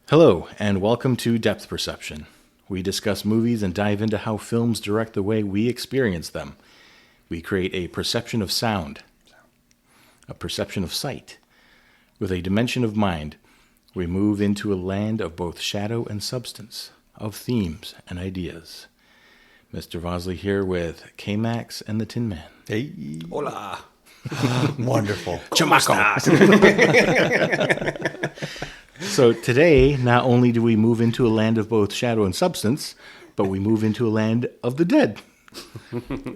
Hello, and welcome to Depth Perception. We discuss movies and dive into how films direct the way we experience them. We create a perception of sound, a perception of sight. With a dimension of mind, we move into a land of both shadow and substance, of themes and ideas. Mr. Vosley here with K-Max and the Tin Man. Hey. Hola. Wonderful. Chamaco. So today, not only do we move into a land of both shadow and substance, but we move into a land of the dead.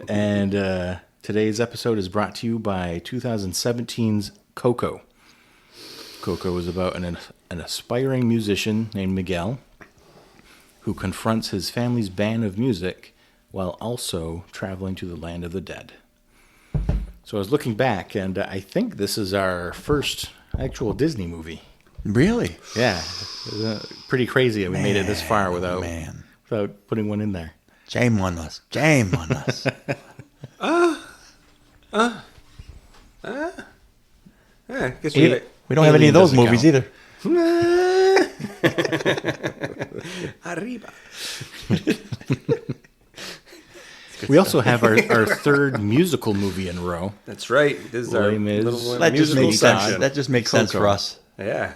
And today's episode is brought to you by 2017's Coco. Coco is about an aspiring musician named Miguel who confronts his family's ban of music while also traveling to the land of the dead. So I was looking back, and I think this is our first actual Disney movie. Really? Yeah. Pretty crazy that we made it this far without putting one in there. Shame on us. Shame on us. I guess we don't have any of those movies either. Arriba. We also have our third musical movie in a row. That's right. This is our little That just musical makes sense. section. That just makes sense for us. Yeah.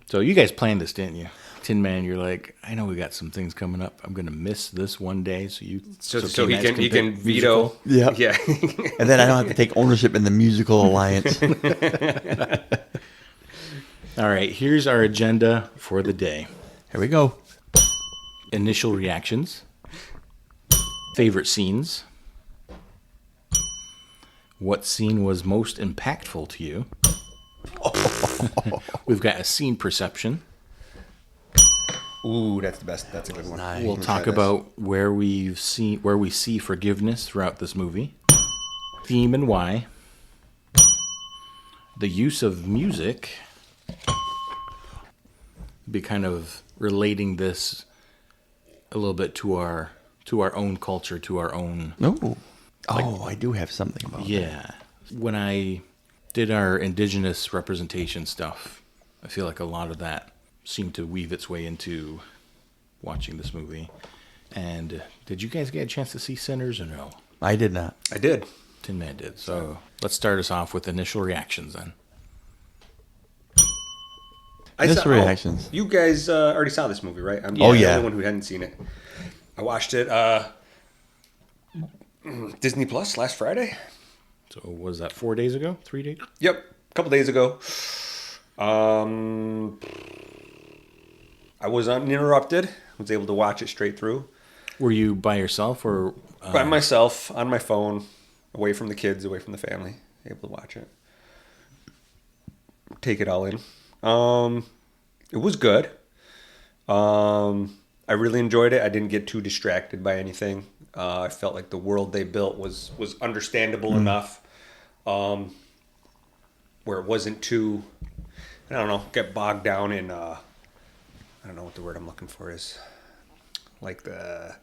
So you guys planned this, didn't you? Tin Man, you're like, I know we got some things coming up. I'm going to miss this one day, so he can veto. Yeah. Yeah. And then I don't have to take ownership in the musical alliance. All right, here's our agenda for the day. Here we go. Initial reactions. Favorite scenes. What scene was most impactful to you? We've got a scene perception. Ooh, that's the best. That's a good one. Nice. We'll talk about where we see forgiveness throughout this movie. Theme and why. The use of music. Be kind of relating this a little bit to our own culture, to our own. I do have something about that. Yeah. When I did our indigenous representation stuff, I feel like a lot of that seemed to weave its way into watching this movie. And did you guys get a chance to see Sinners or no? I did not. I did. Tin Man did. So let's start us off with initial reactions then. Initial reactions. You guys already saw this movie, right? I'm yeah. the only one who hadn't seen it. I watched it Disney Plus last Friday. So was that 4 days ago? 3 days? Yep, a couple days ago. I was uninterrupted. Was able to watch it straight through. Were you by yourself or? By myself, on my phone, away from the kids, away from the family. Able to watch it. Take it all in. It was good. I really enjoyed it. I didn't get too distracted by anything. I felt like the world they built was understandable enough, where it wasn't too, I don't know, get bogged down in, I don't know what the word I'm looking for is, like the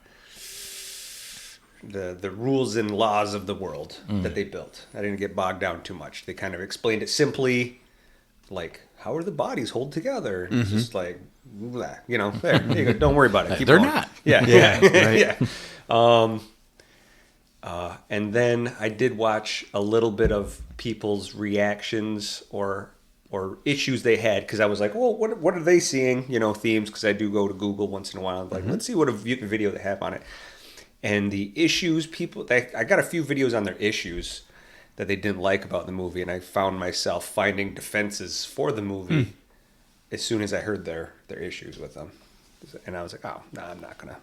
rules and laws of the world that they built. I didn't get bogged down too much. They kind of explained it simply, like, how are the bodies hold together? It's just like, blah, there you go. Don't worry about it. Keep They're going. not. Yeah. Right. Yeah. And then I did watch a little bit of people's reactions or issues they had, because I was like, well, what are they seeing? Themes, because I do go to Google once in a while. Like, let's see what video they have on it. And the issues I got a few videos on their issues that they didn't like about the movie, and I found myself finding defenses for the movie as soon as I heard their issues with them. And I was like, oh, no, I'm not going to.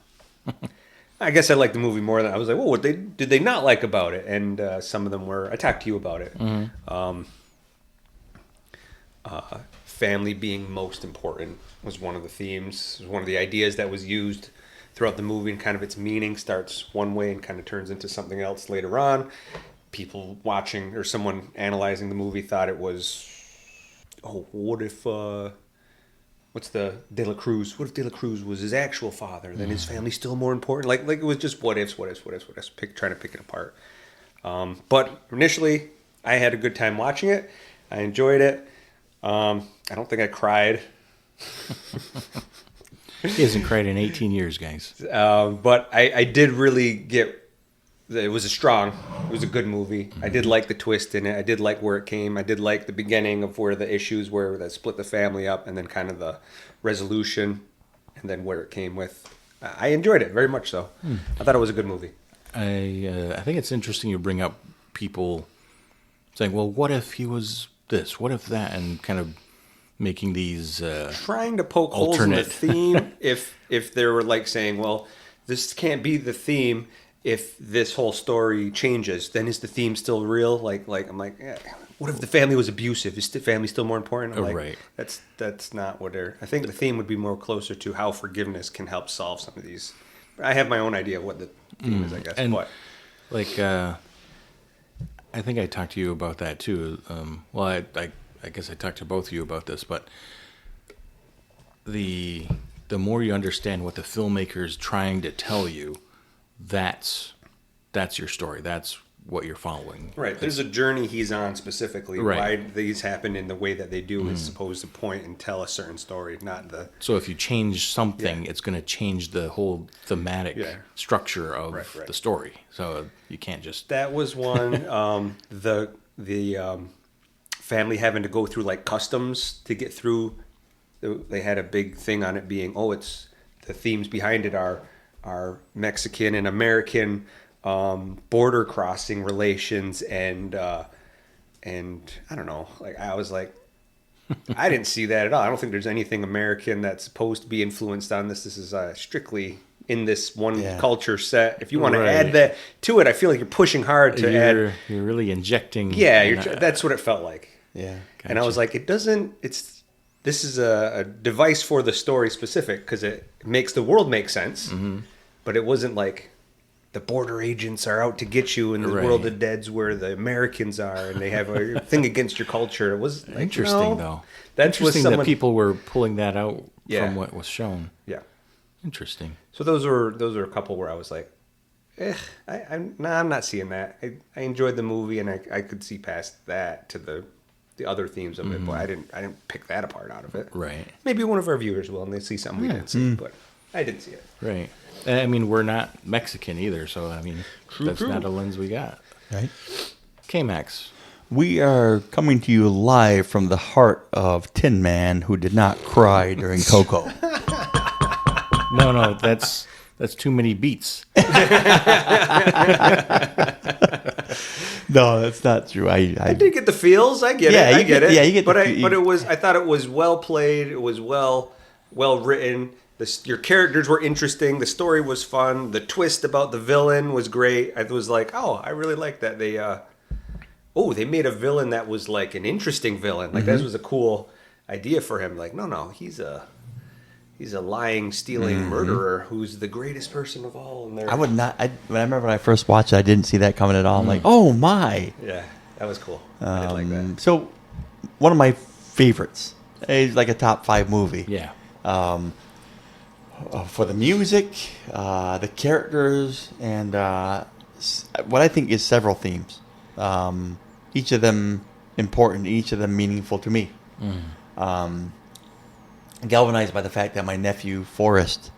I guess I liked the movie more than I was like, well, what did they not like about it? And some of them were, I talked to you about it. Family being most important was one of the themes, was one of the ideas that was used throughout the movie, and kind of its meaning starts one way and kind of turns into something else later on. People watching or someone analyzing the movie thought it was, what if what's the De La Cruz? What if De La Cruz was his actual father? Then his family's still more important. Like it was just what ifs, trying to pick it apart. But initially, I had a good time watching it. I enjoyed it. I don't think I cried. He hasn't cried in 18 years, guys. But I did really get. It was a good movie. I did like the twist in it. I did like where it came. I did like the beginning of where the issues were that split the family up, and then kind of the resolution, and then where it came with. I enjoyed it very much so. I thought it was a good movie. I think it's interesting you bring up people saying, well, what if he was this? What if that? And kind of making these Trying to poke holes in the theme. If they were like saying, well, this can't be the theme if this whole story changes, then is the theme still real? Like I'm like, yeah. What if the family was abusive? Is the family still more important? I'm like, right. That's not what they're. I think the theme would be more closer to how forgiveness can help solve some of these. I have my own idea of what the theme is, I guess. And but like, I think I talked to you about that too. Well, I guess I talked to both of you about this, but the more you understand what the filmmaker's trying to tell you, that's your story. That's what you're following. Right. There's a journey he's on specifically. Right. Why these happen in the way that they do is supposed to point and tell a certain story, not the. So if you change something, it's going to change the whole thematic structure of Right. the story. So you can't just. That was one. The family having to go through like customs to get through. They had a big thing on it being, it's the themes behind it are Mexican and American border crossing relations and I don't know. Like I was like, I didn't see that at all. I don't think there's anything American that's supposed to be influenced on this. This is strictly in this one culture set. If you want to add that to it, I feel like you're pushing hard to add. You're really injecting. Yeah, that's what it felt like. Yeah. Gotcha. And I was like, this is a device for the story specific because it makes the world make sense, but it wasn't like the border agents are out to get you in the world of dead's where the Americans are and they have a thing against your culture. It was like, Interesting, though. That's interesting what that people were pulling that out Yeah. from what was shown. Yeah. Interesting. So those were a couple where I was like, I'm not seeing that. I enjoyed the movie and I could see past that to the other themes of it, but I didn't pick that apart out of it. Right. Maybe one of our viewers will, and they see something we didn't see, but I didn't see it. Right. I mean, we're not Mexican either, so I mean, that's not a lens we got. Right. K-Max. We are coming to you live from the heart of Tin Man, who did not cry during Coco. No, that's too many beats. No, that's not true. I did get the feels. I get Yeah, it. I you get get- it. yeah, you get but the- but it was. I thought it was well played. It was well written. Your characters were interesting. The story was fun. The twist about the villain was great. I was like, I really like that. They made a villain that was like an interesting villain. Like that was a cool idea for him. Like, no, he's a lying, stealing murderer who's the greatest person of all. And I would not. I remember when I first watched it, I didn't see that coming at all. I'm like, oh my. Yeah, that was cool. I did like that. So, one of my favorites is like a top 5 movie. Yeah. For the music, the characters, and what I think is several themes. Each of them important, each of them meaningful to me. Galvanized by the fact that my nephew Forrest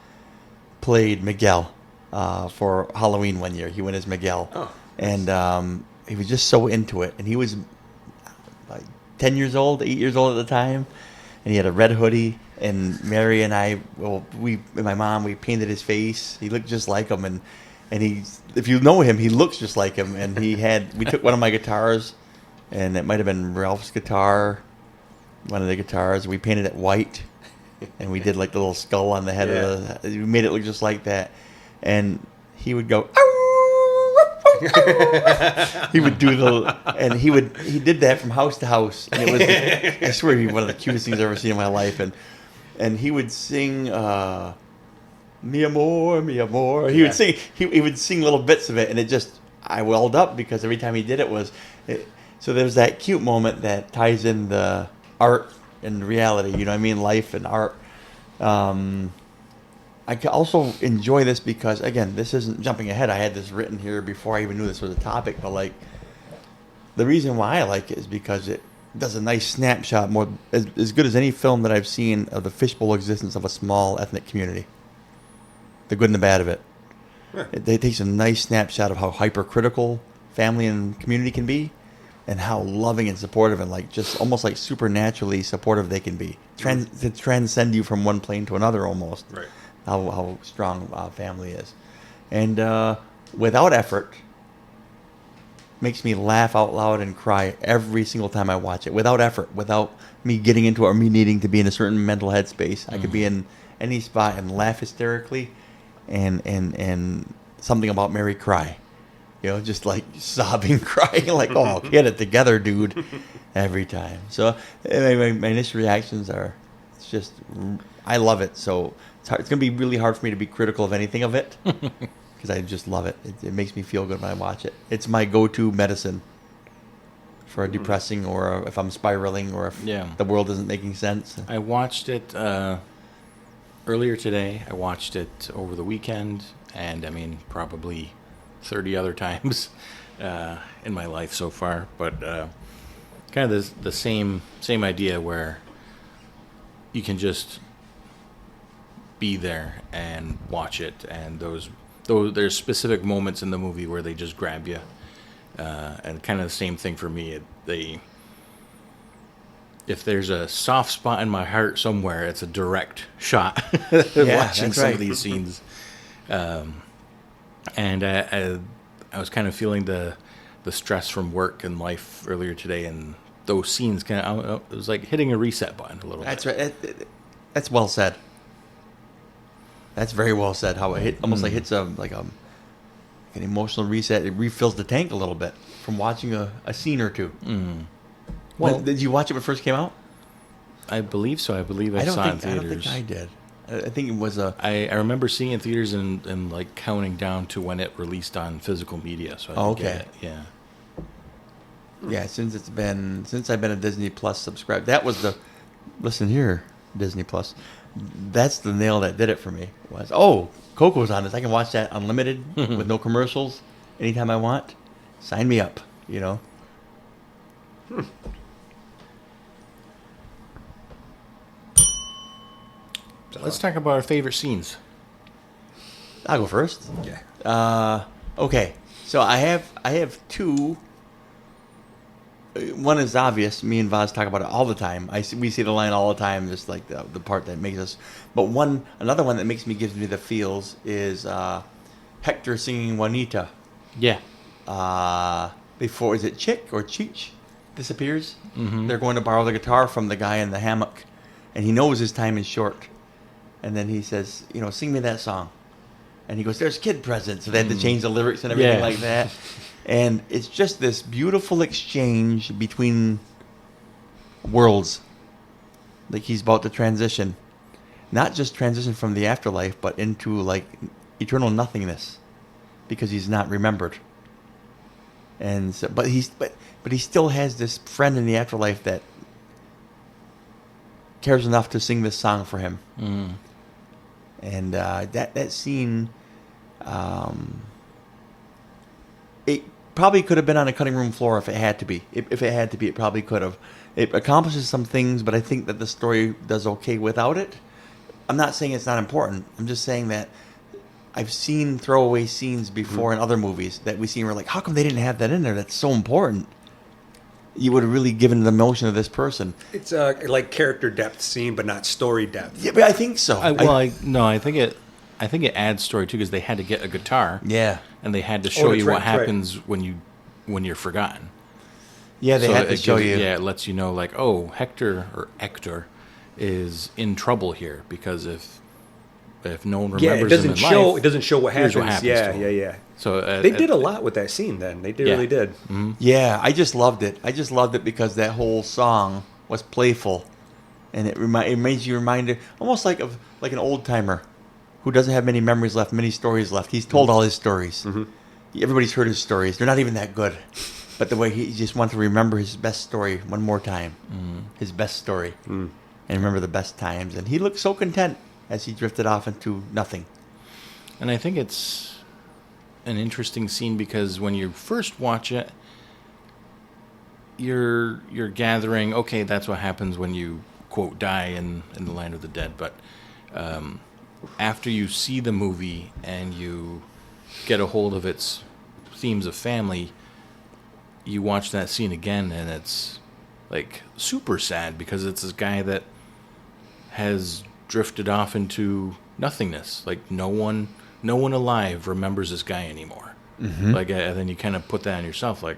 played Miguel for Halloween one year. He went as Miguel, and he was just so into it. And he was like 8 years old at the time, and he had a red hoodie. And Mary and I, and my mom, we painted his face. He looked just like him, and he, if you know him, he looks just like him. And we took one of my guitars, and it might have been Ralph's guitar, one of the guitars. We painted it white, and we did like the little skull on the head of we made it look just like that. And he would go, he would do he did that from house to house, and it was, I swear, he was one of the cutest things I've ever seen in my life. And he would sing Mi Amor, Mi Amor. He would sing he would sing little bits of it, and I welled up because every time he did so there's that cute moment that ties in the art and reality, you know what I mean, life and art. I I can also enjoy this because, again, this isn't jumping ahead. I had this written here before I even knew this was a topic. But like, the reason why I like it is because it does a nice snapshot, more as good as any film that I've seen of the fishbowl existence of a small ethnic community. The good and the bad of it. Huh. It takes a nice snapshot of how hypercritical family and community can be, and how loving and supportive and like just almost like supernaturally supportive they can be. To transcend you from one plane to another almost. Right. How strong family is. And without effort, makes me laugh out loud and cry every single time I watch it. Without effort, without me getting into it or me needing to be in a certain mental headspace. I could be in any spot and laugh hysterically and something about Mary cry. You know, just like sobbing, crying, like, oh, get it together, dude, every time. So my initial reactions are, it's just, I love it. So it's going to be really hard for me to be critical of anything of it because I just love it. It makes me feel good when I watch it. It's my go-to medicine for a depressing or if I'm spiraling or if the world isn't making sense. I watched it earlier today. I watched it over the weekend, and I mean, probably 30 other times in my life so far, but kind of the same idea where you can just be there and watch it, and there's specific moments in the movie where they just grab you, and kind of the same thing for me. If there's a soft spot in my heart somewhere, it's a direct shot watching some of these scenes. And I was kind of feeling the stress from work and life earlier today, and those scenes it was like hitting a reset button a little bit. That's right. That's well said. That's very well said. How it almost like hits an emotional reset. It refills the tank a little bit from watching a scene or two. Well, did you watch it when it first came out? I believe so. I believe I saw it in theaters. I don't think I did. I think it was I remember seeing it in theaters and like counting down to when it released on physical media. So I get it. Yeah. Yeah, since I've been a Disney Plus subscriber, that was listen here, Disney Plus. That's the nail that did it for me. Was Coco's on this. I can watch that unlimited with no commercials anytime I want. Sign me up. You know. Let's talk about our favorite scenes. I'll go first. Yeah. Okay. So I have two. One is obvious. Me and Vaz talk about it all the time. We see the line all the time. Just like the part that makes us. But another one that gives me the feels is Hector singing Juanita. Yeah. Before, is it Chick or Cheech disappears? Mm-hmm. They're going to borrow the guitar from the guy in the hammock, and he knows his time is short. And then he says, sing me that song. And he goes, there's kid present. So they had to change the lyrics and everything like that. And it's just this beautiful exchange between worlds. Like he's about to transition. Not just transition from the afterlife, but into like eternal nothingness. Because he's not remembered. And so, but he still has this friend in the afterlife that cares enough to sing this song for him. Mm. And that scene, it probably could have been on a cutting room floor if it had to be. If it had to be, it probably could have. It accomplishes some things, but I think that the story does okay without it. I'm not saying it's not important. I'm just saying that I've seen throwaway scenes before in other movies that we've seen. We're like, how come they didn't have that in there? That's so important. You would have really given the emotion of this person. It's like character depth scene, but not story depth. Yeah, but I think so. I think it adds story too because they had to get a guitar. Yeah, and they had to show you what happens when you're forgotten. Yeah, they had to show you. Yeah, it lets you know like, Hector is in trouble here because if no one remembers him in life, it doesn't show what happens. Yeah. So they did a lot with that scene. Then they really did. Mm-hmm. Yeah, I just loved it. I just loved it because that whole song was playful, and it made you reminded almost like an old timer who doesn't have many memories left, many stories left. He's told all his stories. Mm-hmm. Everybody's heard his stories. They're not even that good, but the way he just wants to remember his best story one more time, his best story, and remember the best times. And he looked so content as he drifted off into nothing. And I think it's an interesting scene because when you first watch it, you're gathering, okay, that's what happens when you, quote, die in the land of the dead. But after you see the movie and you get a hold of its themes of family, you watch that scene again and it's like super sad because it's this guy that has drifted off into nothingness. Like no one alive remembers this guy anymore. Mm-hmm. Like, and then you kind of put that on yourself, like,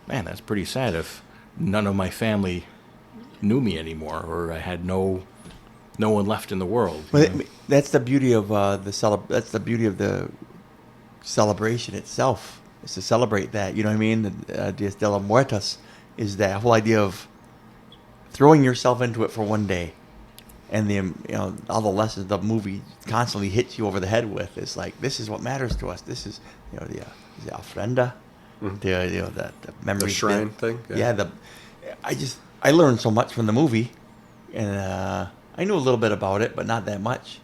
man, that's pretty sad if none of my family knew me anymore, or I had no one left in the world. But that's the beauty of that's the beauty of the celebration itself, is to celebrate that. You know what I mean? Dias de los Muertos is that whole idea of throwing yourself into it for one day, and all the lessons the movie constantly hits you over the head with. It's like, this is what matters to us. This is the ofrenda, the memory, The shrine thing. Yeah, I learned so much from the movie, and I knew a little bit about it, but not that much.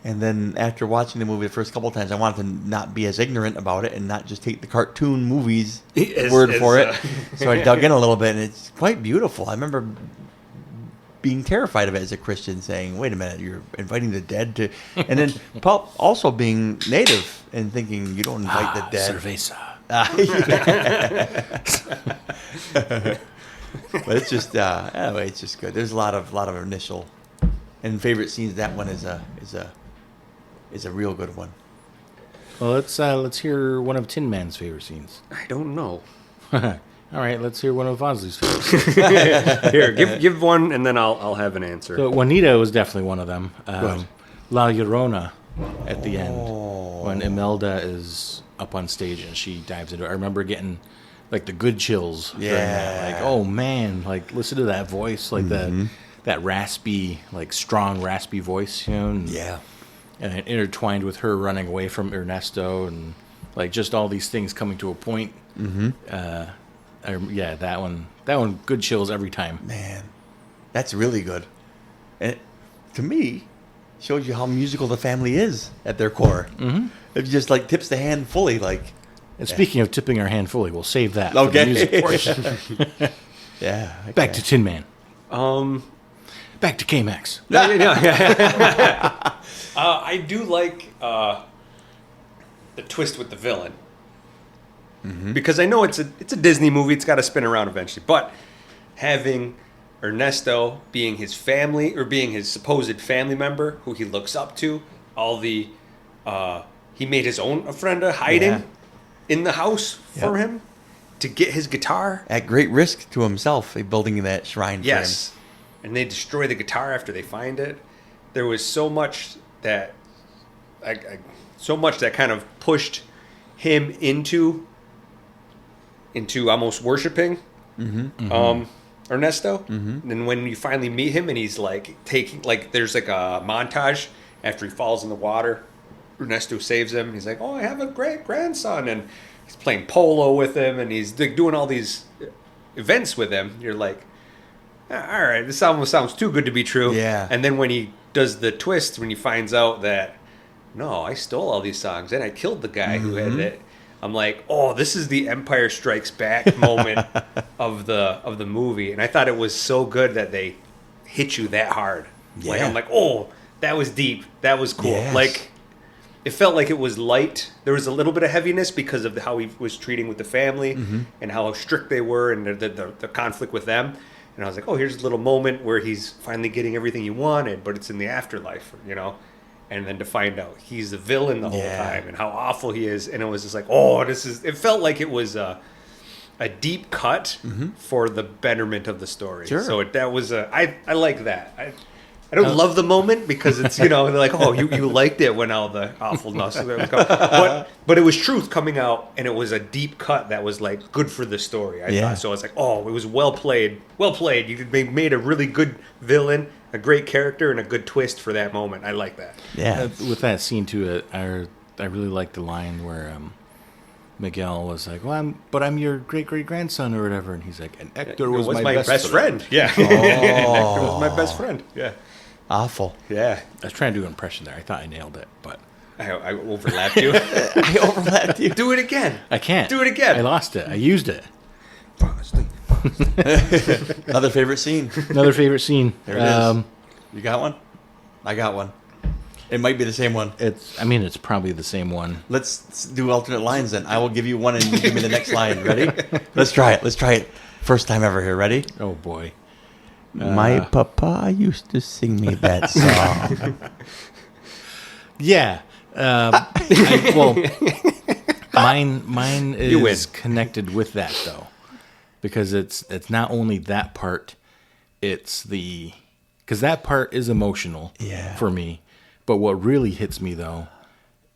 And then after watching the movie the first couple of times, I wanted to not be as ignorant about it and not just take the cartoon movie's word for it. So I dug in a little bit, and it's quite beautiful. I remember being terrified of it as a Christian, saying, wait a minute, you're inviting the dead to... And then also being native and thinking, you don't invite the dead. Cerveza. But it's just anyway, it's just good. There's a lot of initial and favorite scenes. That one is a real good one. Well, let's hear one of Tin Man's favorite scenes. I don't know. All right, let's hear one of Vosley's favorite. Here, give one, and then I'll have an answer. So Juanita was definitely one of them. La Llorona at the end, when Imelda is up on stage and she dives into it. I remember getting like the good chills. during that. Like, oh man, like listen to that voice, like that raspy, like strong raspy voice, And it intertwined with her running away from Ernesto, and like just all these things coming to a point. That one, good chills every time. Man, that's really good. And to me, shows you how musical the family is at their core. Mm-hmm. It just like tips the hand fully. Like, and speaking of tipping our hand fully, we'll save that for the music portion. Yeah. Okay. Back to Tin Man. Back to K-Max. I do like the twist with the villain. Because I know it's a Disney movie. It's got to spin around eventually. But having Ernesto being his family, or being his supposed family member who he looks up to, he made his own ofrenda hiding in the house for him to get his guitar. At great risk to himself, building that shrine for him. Yes. And they destroy the guitar after they find it. There was so much that kind of pushed him into almost worshiping Ernesto. And when you finally meet him and he's like there's like a montage after he falls in the water, Ernesto saves him. He's like, oh, I have a great grandson, and he's playing polo with him, and he's like doing all these events with him. You're like, all right, this almost sounds too good to be true. Yeah. And then when he does the twist, when he finds out that, no, I stole all these songs and I killed the guy who had it, I'm like, oh, this is the Empire Strikes Back moment of the movie. And I thought it was so good that they hit you that hard. Yeah. Like, I'm like, oh, that was deep. That was cool. Yes. Like, it felt like it was light. There was a little bit of heaviness because of how he was treating with the family and how strict they were, and the conflict with them. And I was like, oh, here's a little moment where he's finally getting everything he wanted, but it's in the afterlife, And then to find out he's the villain the whole time and how awful he is. And it was just like, oh, it felt like it was a deep cut for the betterment of the story. Sure. So I like that. I don't love the moment because it's, they're like, oh, you liked it when all the awfulness was coming. But it was truth coming out, and it was a deep cut that was like good for the story. I thought. So I was like, oh, it was well played. Well played. You made a really good villain, a great character, and a good twist for that moment. I like that. Yeah. With that scene too, I really like the line where Miguel was like, well, I'm your great-great-grandson or whatever. And he's like, and Hector was my best friend. Yeah. Oh. Hector was my best friend. Yeah. Awful. Yeah. I was trying to do an impression there. I thought I nailed it, but I overlapped you. I overlapped you. Do it again. I can't. Do it again. I lost it. I used it. Another favorite scene. Another favorite scene. There it is. You got one? I got one. It might be the same one. It's probably the same one. Let's do alternate lines then. I will give you one and you give me the next line. Ready? Let's try it. First time ever here. Ready? Oh boy. My papa used to sing me that song. Yeah. Mine is connected with that though, because it's not only that part, it's because that part is emotional for me. But what really hits me though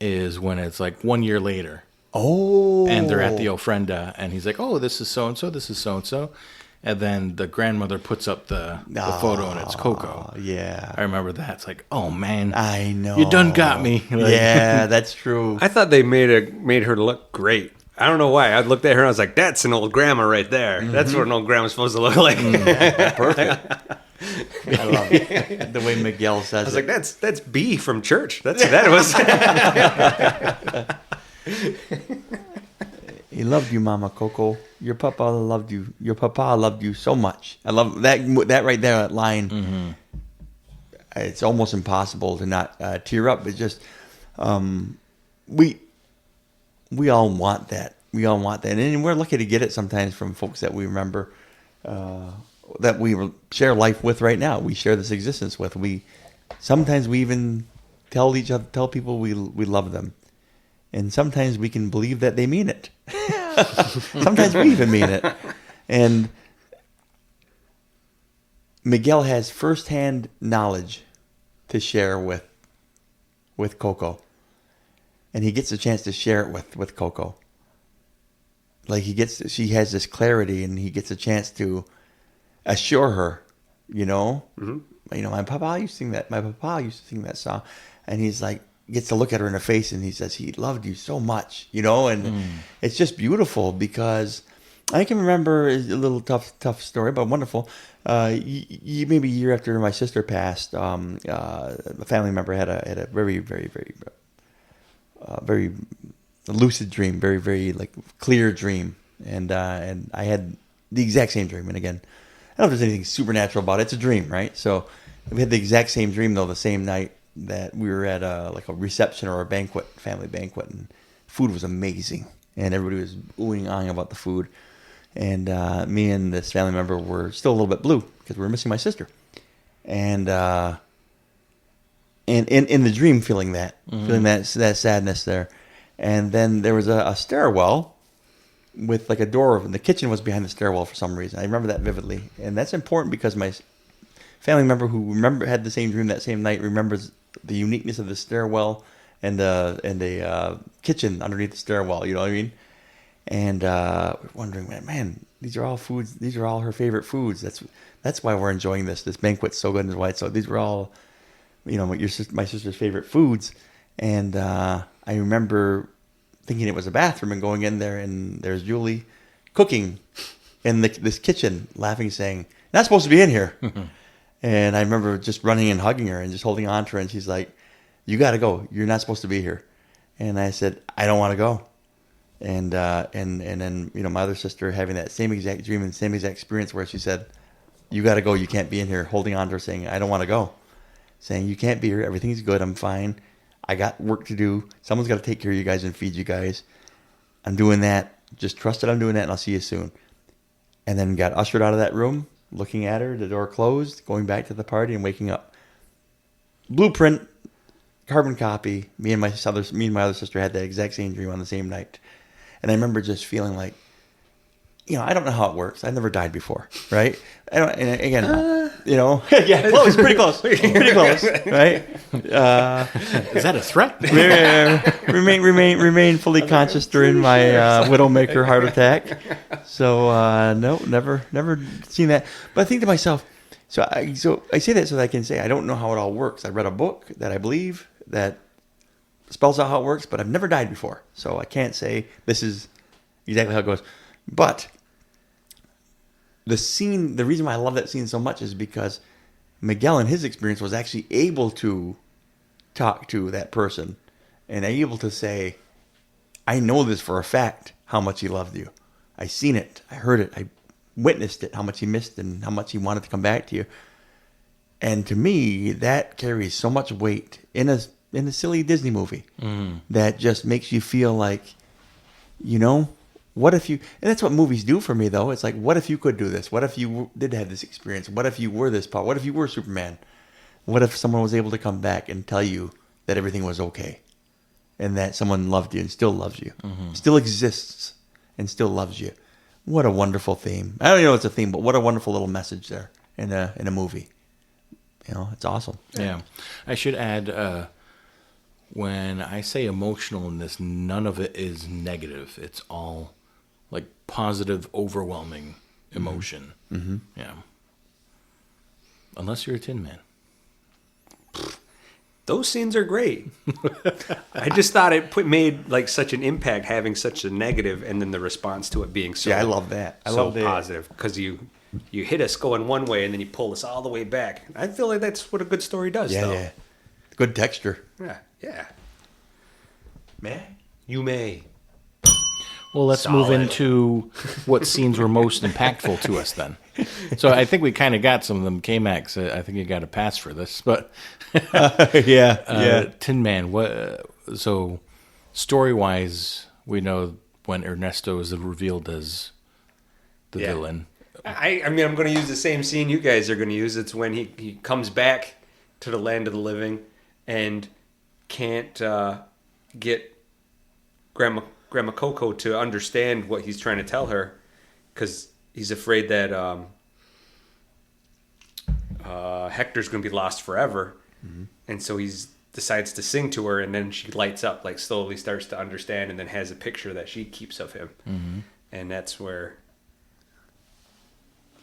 is when it's like 1 year later. Oh. And they're at the ofrenda, and he's like, "Oh, this is so and so. This is so and so." And then the grandmother puts up the photo, and it's Coco. Yeah. I remember that. It's like, oh, man. I know. You done got me. Like, yeah, that's true. I thought they made her look great. I don't know why. I looked at her and I was like, that's an old grandma right there. Mm-hmm. That's what an old grandma's supposed to look like. Perfect. I love it. The way Miguel says it. I was like, that's B from church. That's what that was. He loved you, Mama Coco. Your papa loved you. Your papa loved you so much. I love that right there, that line. Mm-hmm. It's almost impossible to not tear up. It's just we all want that. We all want that, and we're lucky to get it sometimes from folks that we remember, that we share life with right now. We share this existence with. Sometimes we even tell people we love them. And sometimes we can believe that they mean it. Sometimes we even mean it. And Miguel has firsthand knowledge to share with Coco. And he gets a chance to share it with Coco. Like she has this clarity, and he gets a chance to assure her, Mm-hmm. My papa used to sing that. My papa used to sing that song. And he's like, gets to look at her in her face, and he says he loved you so much, and it's just beautiful because I can remember a little tough story, but wonderful. Maybe a year after my sister passed, a family member had a very, very, very, very lucid dream, very, very like clear dream, and I had the exact same dream. And again, I don't know if there's anything supernatural about it. It's a dream, right? So we had the exact same dream though the same night that we were at a reception or a family banquet, and food was amazing, and everybody was oohing ahhing about the food, and me and this family member were still a little bit blue because we were missing my sister, and in the dream feeling that sadness there, and then there was a stairwell with like a door, and the kitchen was behind the stairwell for some reason. I remember that vividly, and that's important because my family member who had the same dream that same night remembers the uniqueness of the stairwell and the kitchen underneath the stairwell. You know what I mean? And wondering, man, these are all foods. These are all her favorite foods. That's why we're enjoying this. This banquet's so good and why. So these were all, my sister's favorite foods. And I remember thinking it was a bathroom and going in there, and there's Julie cooking in this kitchen, laughing, saying, "Not supposed to be in here." And I remember just running and hugging her and just holding on to her. And she's like, "You got to go. You're not supposed to be here." And I said, "I don't want to go." And then my other sister having that same exact dream and same exact experience where she said, "You got to go. You can't be in here." Holding on to her, saying, "I don't want to go." Saying, "You can't be here. Everything's good. I'm fine. I got work to do. Someone's got to take care of you guys and feed you guys. I'm doing that. Just trust that I'm doing that, and I'll see you soon." And then got ushered out of that room. Looking at her, the door closed, going back to the party and waking up. Blueprint, carbon copy. Me and my other sister had that exact same dream on the same night. And I remember just feeling like, I don't know how it works. I've never died before, right? And again, yeah, close, pretty close, right? Is that a threat? Remain fully conscious during my Widowmaker heart attack. So no, never seen that. But I think to myself, so I say that so that I can say I don't know how it all works. I read a book that I believe that spells out how it works, but I've never died before, so I can't say this is exactly how it goes. But the reason why I love that scene so much is because Miguel in his experience was actually able to talk to that person and able to say, I know this for a fact, how much he loved you. I seen it. I heard it. I witnessed it, how much he missed and how much he wanted to come back to you. And to me, that carries so much weight in a silly Disney movie that just makes you feel like, what if you... And that's what movies do for me, though. It's like, what if you could do this? What if you did have this experience? What if you were this power? What if you were Superman? What if someone was able to come back and tell you that everything was okay and that someone loved you and still loves you, still exists and still loves you? What a wonderful theme. I don't even know it's a theme, but what a wonderful little message there in a movie. It's awesome. Yeah. I should add, when I say emotional in this, none of it is negative. It's all like positive, overwhelming emotion. Mm-hmm. Yeah. Unless you're a Tin Man. Those scenes are great. I just thought it made like such an impact having such a negative, and then the response to it being so... Yeah, I love that. I love that. Positive, because you hit us going one way and then you pull us all the way back. I feel like that's what a good story does, though. Yeah. Good texture. Yeah. Man. You may. Well, let's move into what scenes were most impactful to us then. So I think we kind of got some of them. K-Max, I think you got a pass for this, but Tin Man. So story-wise, we know when Ernesto is revealed as the villain. I mean, I'm going to use the same scene you guys are going to use. It's when he comes back to the land of the living and can't get Grandma Coco to understand what he's trying to tell her, because he's afraid that Hector's going to be lost forever. Mm-hmm. And so he decides to sing to her, and then she lights up, like slowly starts to understand, and then has a picture that she keeps of him. Mm-hmm. And that's where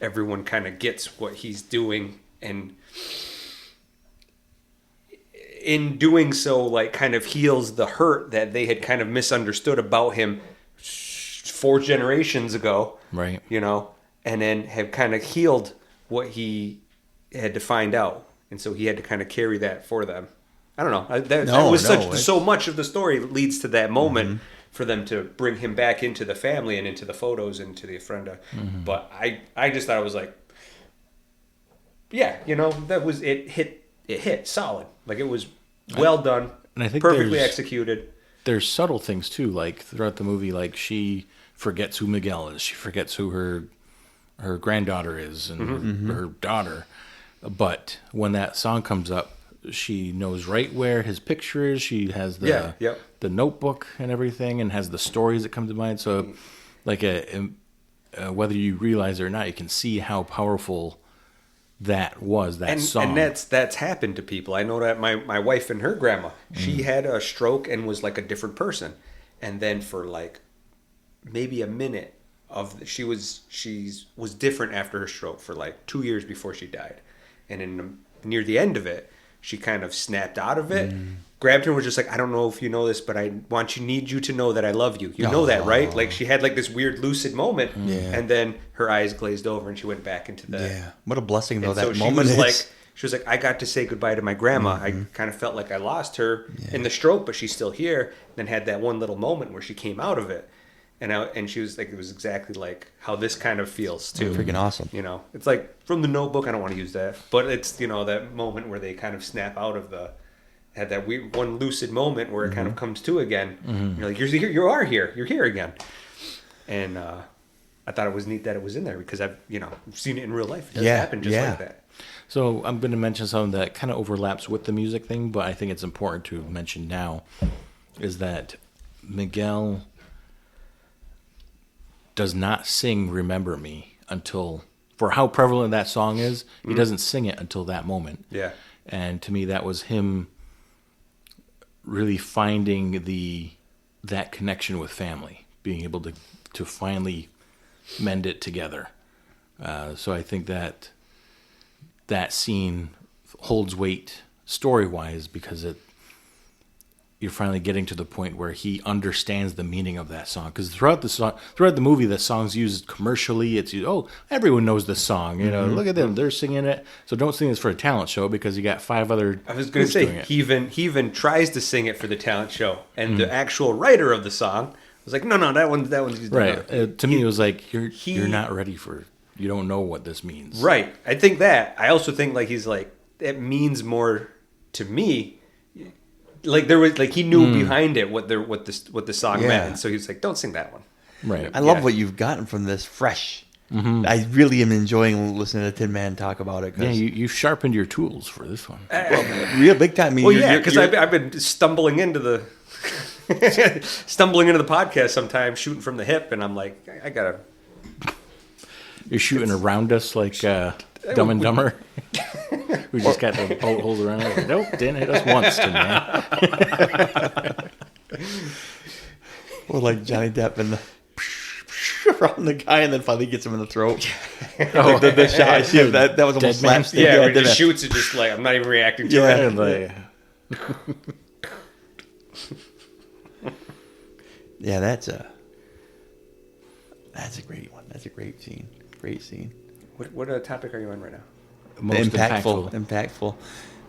everyone kind of gets what he's doing, and in doing so, like, kind of heals the hurt that they had kind of misunderstood about him 4 generations ago. Right. And then have kind of healed what he had to find out. And so he had to kind of carry that for them. I don't know. So much of the story leads to that moment for them to bring him back into the family and into the photos and to the ofrenda. Mm-hmm. But I just thought it was like, that was, it hit solid. Like, it was well done, and I think perfectly executed. There's subtle things too, like throughout the movie, like she forgets who Miguel is, she forgets who her granddaughter is, and her daughter. But when that song comes up, she knows right where his picture is. She has the notebook and everything, and has the stories that come to mind. So, like whether you realize it or not, you can see how powerful that was, that song. And that's happened to people. I know that my wife and her grandma, she had a stroke and was like a different person. And then for like maybe a minute she was different after her stroke for like 2 years before she died. And near the end of it, she kind of snapped out of it, grabbed her and was just like, I don't know if you know this, but I need you to know that I love you. You know that, right? Like, she had like this weird lucid moment, and then her eyes glazed over and she went back into the... Yeah, what a blessing, though, that moment is. She was like, I got to say goodbye to my grandma. I kind of felt like I lost her in the stroke, but she's still here. Then had that one little moment where she came out of it. And she was like, it was exactly like how this kind of feels too. Freaking awesome. It's like from the Notebook. I don't want to use that, but it's, that moment where they kind of snap out of had that weird one lucid moment where it kind of comes to again. Mm-hmm. You're like, you're here, you're here again. And I thought it was neat that it was in there, because I've seen it in real life. It does happen just like that. So I'm going to mention something that kind of overlaps with the music thing, but I think it's important to mention now, is that Miguel does not sing Remember Me until, for how prevalent that song is, he doesn't sing it until that moment. Yeah. And to me, that was him really finding that connection with family, being able to finally mend it together. So I think that scene holds weight story-wise, because you're finally getting to the point where he understands the meaning of that song. Because throughout the movie, the song's used commercially. It's used, everyone knows this song. Look at them, they're singing it. So don't sing this for a talent show because you got 5 other. I was going to say he even tries to sing it for the talent show, and the actual writer of the song was like, no, that one's used right. To me, it was like you're not ready for. You don't know what this means. Right. I think that. I also think like he's like it means more to me. Like there was like he knew behind it what the song meant, and so he's like, "Don't sing that one." Right. I love what you've gotten from this fresh. Mm-hmm. I really am enjoying listening to Tin Man talk about it. Yeah, you sharpened your tools for this one. Real big time. Because I've been stumbling into the podcast sometimes, shooting from the hip, and I'm like, I gotta. You're shooting around us like Dumb and Dumber. We just got the bolt holes around. Like, nope, didn't hit us once, Tin Man. Or like Johnny Depp and the around the guy, and then finally gets him in the throat. Oh, the shot. That was almost slapstick. Yeah, where he just shoots it, just like I'm not even reacting to it. Yeah, that's a great one. That's a great scene. Great scene. What topic are you on right now? Most impactful.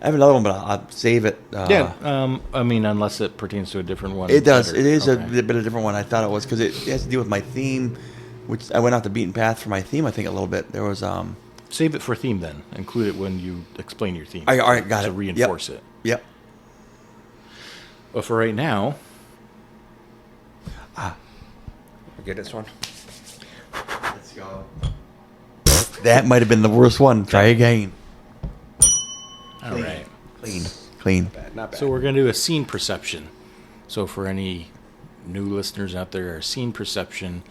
I have another one, but I'll save it. I mean, unless it pertains to a different one. It does. It is a bit of a different one. I thought it was because it has to do with my theme, which I went off the beaten path for my theme. I think a little bit. There was Save it for theme then. Include it when you explain your theme. All right, got it. To reinforce it. Yep. But for right now, get this one. Let's go. That might have been the worst one. Try again. All right. Clean. Not bad. So we're going to do a scene perception. So for any new listeners out there, a scene perception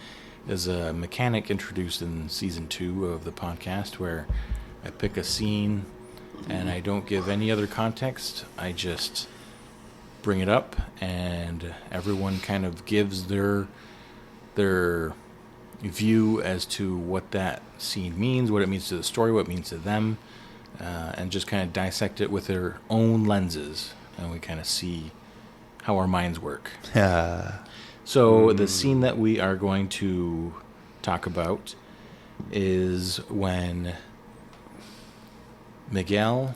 is a mechanic introduced in season 2 of the podcast where I pick a scene and I don't give any other context. I just bring it up and everyone kind of gives their view as to what that scene means, what it means to the story, what it means to them, and just kind of dissect it with their own lenses, and we kind of see how our minds work. So the scene that we are going to talk about is when Miguel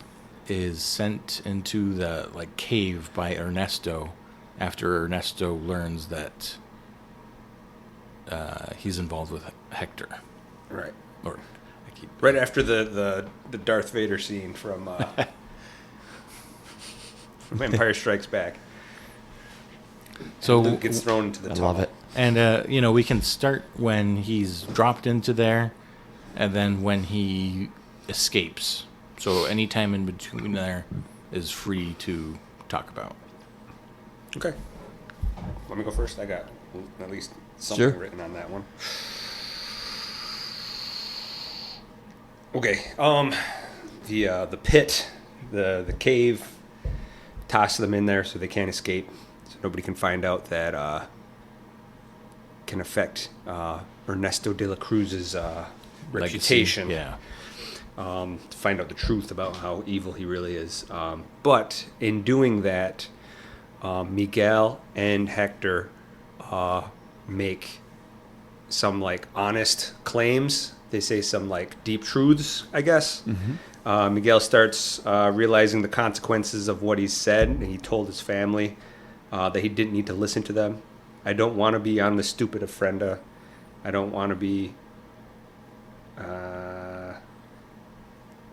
is sent into the cave by Ernesto after Ernesto learns that he's involved with Hector. Right. Or right after the Darth Vader scene from Empire Strikes Back. So Luke gets thrown into the tunnel. I love it. And we can start when he's dropped into there, and then when he escapes. So any time in between there is free to talk about. Okay. Let me go first. I got at least something Sure. written on that one. Okay. The pit, the cave, toss them in there so they can't escape, so nobody can find out that can affect Ernesto de la Cruz's reputation. Yeah. To find out the truth about how evil he really is. But in doing that, Miguel and Hector make some honest claims. They say some deep truths, I guess. Mm-hmm. Miguel starts realizing the consequences of what he said, and he told his family that he didn't need to listen to them. I don't want to be on the stupid ofrenda. I don't want to be.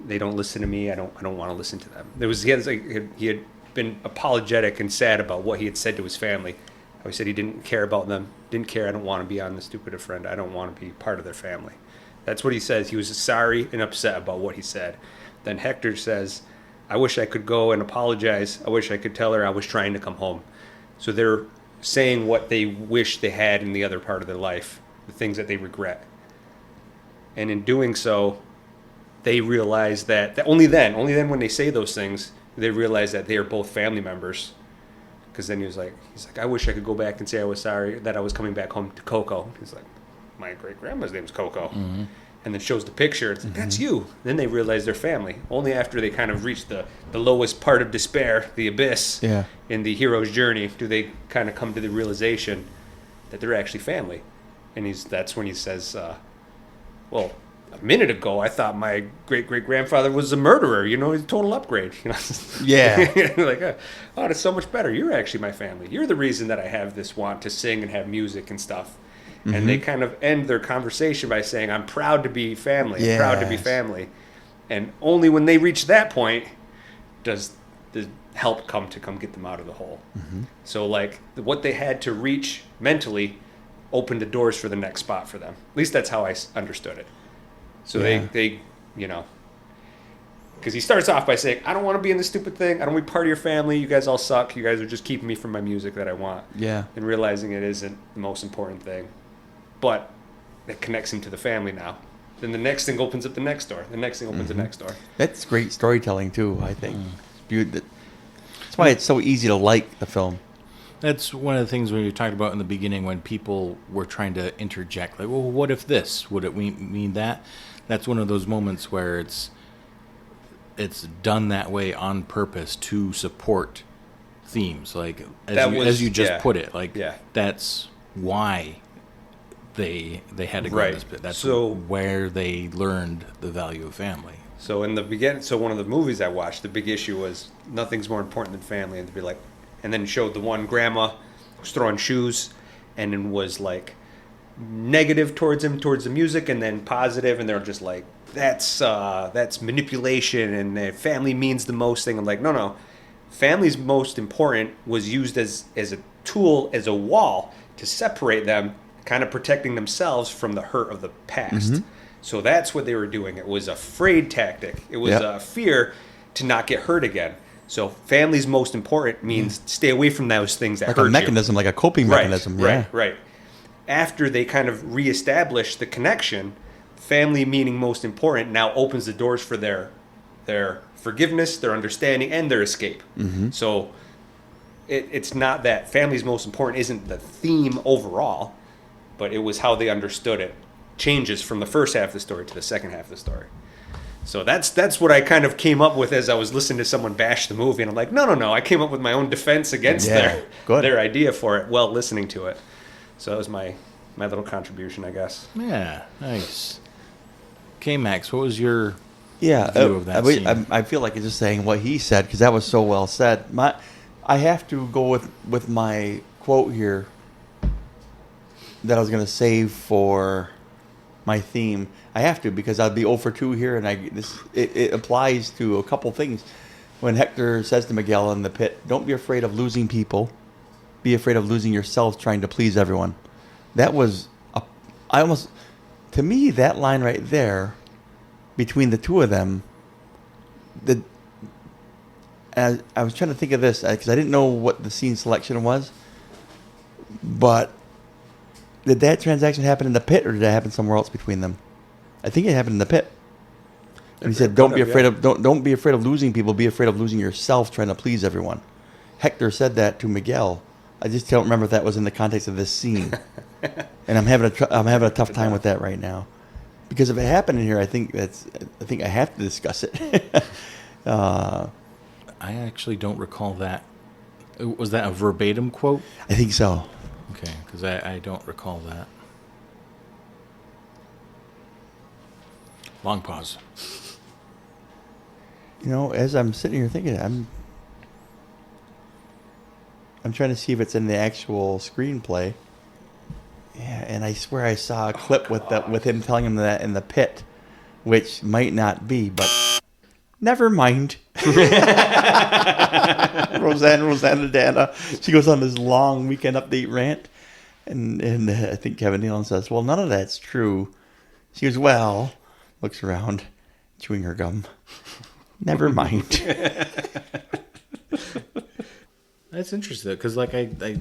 They don't listen to me. I don't want to listen to them. He had been apologetic and sad about what he had said to his family. How he said he didn't care about them. Didn't care. I don't want to be on the stupid ofrenda. I don't want to be part of their family. That's what he says. He was sorry and upset about what he said. Then Hector says, I wish I could go and apologize. I wish I could tell her I was trying to come home. So they're saying what they wish they had in the other part of their life, the things that they regret. And in doing so, they realize that only then when they say those things, they realize that they are both family members. Because then he's like, I wish I could go back and say I was sorry that I was coming back home to Coco. He's like, my great grandma's name's Coco. Mm-hmm. and then shows the picture. It's like, that's you. Then they realize they're family. Only after they kind of reach the lowest part of despair, the abyss, in the hero's journey, do they kind of come to the realization that they're actually family. And that's when he says, well, a minute ago, I thought my great-great-grandfather was a murderer. He's a total upgrade. Yeah. Like, oh, it's so much better. You're actually my family. You're the reason that I have this want to sing and have music and stuff. And they kind of end their conversation by saying, I'm proud to be family. I'm proud to be family. And only when they reach that point does the help come get them out of the hole. So, like, what they had to reach mentally opened the doors for the next spot for them. At least that's how I understood it. So they because he starts off by saying, I don't want to be in this stupid thing. I don't want to be part of your family. You guys all suck. You guys are just keeping me from my music that I want. Yeah. And realizing it isn't the most important thing. But it connects him to the family now. Then the next thing opens up the next door. The next thing opens the next door. That's great storytelling, too, I think. That's why it's so easy to like the film. That's one of the things when you talked about in the beginning when people were trying to interject, like, well, what if this? Would it mean that? That's one of those moments where it's done that way on purpose to support themes, like as you just put it, like that's why they had to go this bit. That's where they learned the value of family. So in the beginning, one of the movies I watched, the big issue was nothing's more important than family, and to be like, and then showed the one grandma was throwing shoes, and then was like negative towards the music, and then positive, and they're just like, that's manipulation, and family means the most thing. I'm like, no, family's most important was used as a tool, as a wall to separate them, kind of protecting themselves from the hurt of the past. So that's what they were doing. It was a afraid tactic. It was a fear to not get hurt again. So family's most important means stay away from those things that hurt you. Like a mechanism, like a coping mechanism. Right. After they kind of reestablish the connection, family meaning most important now opens the doors for their forgiveness, their understanding, and their escape. So it's not that family's most important isn't the theme overall, but it was how they understood it. Changes from the first half of the story to the second half of the story. So that's what I kind of came up with as I was listening to someone bash the movie, and I'm like, no, I came up with my own defense against their idea for it while listening to it. So that was my little contribution, I guess. Yeah, nice. Okay, Max, what was your view of that scene? I feel like it's just saying what he said because that was so well said. I have to go with my quote here that I was going to save for my theme. I have to because I'd be 0 for 2 here, and it applies to a couple things. When Hector says to Miguel in the pit, "Don't be afraid of losing people. Be afraid of losing yourself trying to please everyone." That was to me, that line right there between the two of them. I was trying to think of this because I didn't know what the scene selection was, but did that transaction happen in the pit or did it happen somewhere else between them? I think it happened in the pit. And he said, "Don't be afraid of losing people. Be afraid of losing yourself trying to please everyone." Hector said that to Miguel. I just don't remember if that was in the context of this scene, and I'm having a tough time with that right now because if it happened in here, I think I have to discuss it. I actually don't recall that. Was that a verbatim quote? I think so. Okay, because I don't recall that. Long pause. As I'm sitting here thinking, I'm trying to see if it's in the actual screenplay. Yeah, and I swear I saw a clip with him telling him that in the pit, which might not be, but never mind. Rosanna Dana, she goes on this long weekend update rant, and I think Kevin Nealon says, "Well, none of that's true." She goes, "Well," looks around, chewing her gum. Never mind. That's interesting because I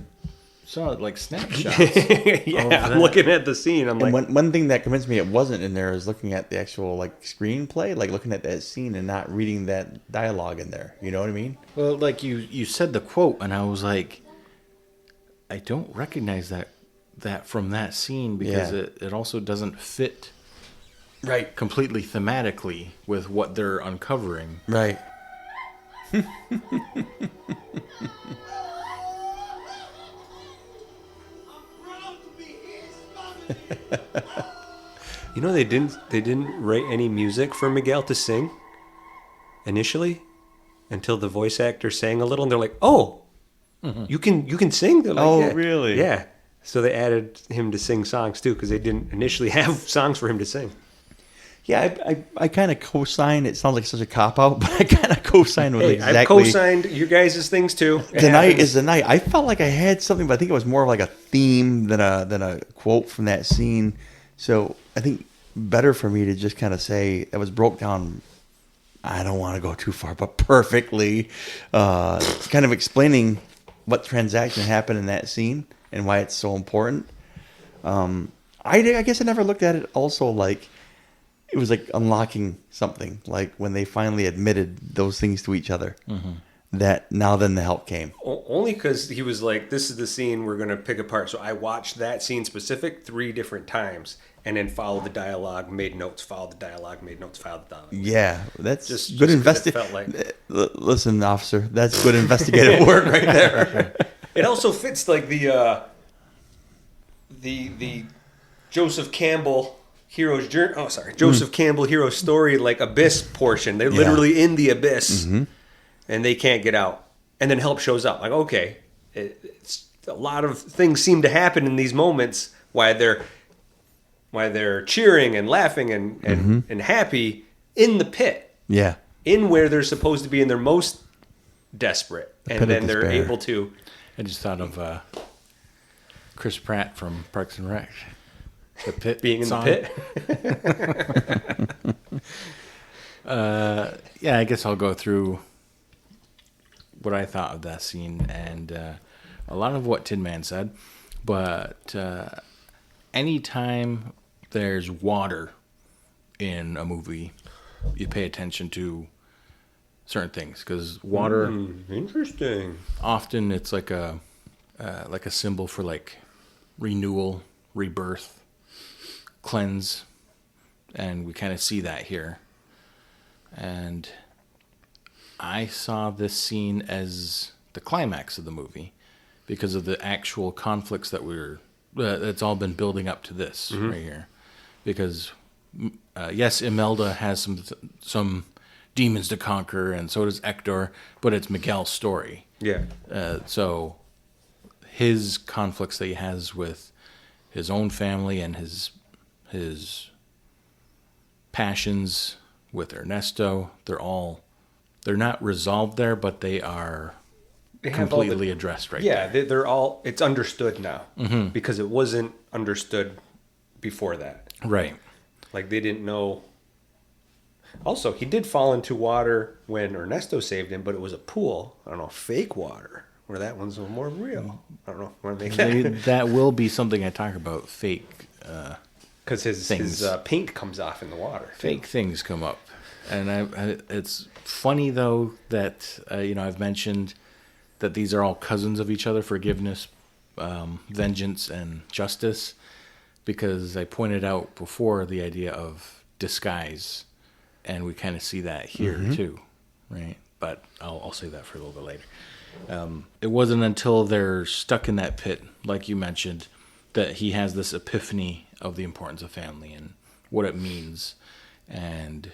saw like snapshots. I'm looking at the scene. I'm and like, one thing that convinced me it wasn't in there is looking at the actual screenplay, looking at that scene and not reading that dialogue in there. You know what I mean? Well, like you said the quote, and I was like, I don't recognize that from that scene because it also doesn't fit Right. completely thematically with what they're uncovering. Right. You know, they didn't write any music for Miguel to sing initially until the voice actor sang a little, and they're like, "Oh, you can sing." They're like, Oh, "Yeah." really? Yeah. So they added him to sing songs too because they didn't initially have songs for him to sing. Yeah, I kind of co-sign. It sounds like such a cop-out, but I kind of co-sign with Hey, exactly. I've co-signed your guys' things too. It The night happens. is the night. I felt like I had something, but I think it was more of like a theme than a quote from that scene. So I think better for me to just kind of say it was broke down. I don't want to go too far, but perfectly, kind of explaining what transaction happened in that scene and why it's so important. I guess I never looked at it also like it was like unlocking something, like when they finally admitted those things to each other. That now then the help came. Only because he was like, "This is the scene we're going to pick apart." So I watched that scene specific 3 different times, and then followed the dialogue, made notes, followed the dialogue, made notes, followed the dialogue. Yeah, that's Just good 'cause it investigation. felt like- Listen, officer, that's good investigative work right there. It also fits like the Joseph Campbell hero's journey. Oh, sorry, Joseph Campbell hero's story, like abyss portion. They're literally in the abyss, and they can't get out. And then help shows up. Like, okay, it's a lot of things seem to happen in these moments. Why they're cheering and laughing and happy in the pit. Yeah, In where they're supposed to be in their most desperate, pit and of then they're despair. able to. I just thought of Chris Pratt from Parks and Rec. The pit Being in song. the pit. Yeah, I guess I'll go through what I thought of that scene and a lot of what Tin Man said. But anytime there's water in a movie, you pay attention to certain things because water Interesting. often it's like a symbol for like renewal, rebirth, cleanse, and we kind of see that here. And I saw this scene as the climax of the movie because of the actual conflicts that that's all been building up to this right here. Because yes, Imelda has some demons to conquer, and so does Hector, but it's Miguel's story. Yeah. So his conflicts that he has with his own family and his passions with Ernesto, they're not resolved there, but they are have all completely addressed right Yeah, there. they're all. It's understood now because it wasn't understood before that. Right. Like they didn't know. Also, he did fall into water when Ernesto saved him, but it was a pool. I don't know, fake water. Where that one's more real. I don't know. Want to make that That will be something I talk about. Fake because his things. paint comes off in the water. fake things come up, and it's funny though that I've mentioned that these are all cousins of each other: forgiveness, vengeance, and justice. Because I pointed out before the idea of disguise, and we kind of see that here too, right? But I'll say that for a little bit later. It wasn't until they're stuck in that pit, like you mentioned, that he has this epiphany of the importance of family and what it means. And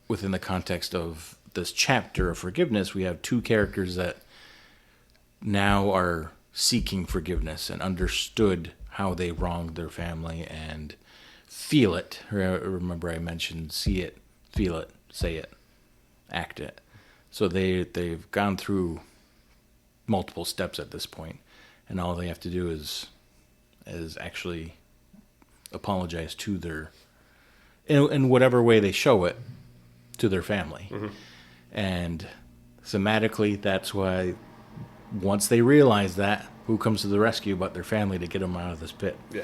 within the context of this chapter of forgiveness, we have 2 characters that now are seeking forgiveness and understood how they wronged their family and feel it. Remember I mentioned see it, feel it, say it, act it. So they've gone through multiple steps at this point, and all they have to do is actually apologize to their, in whatever way they show it, to their family. And thematically, that's why once they realize that, who comes to the rescue but their family to get them out of this pit? Yeah.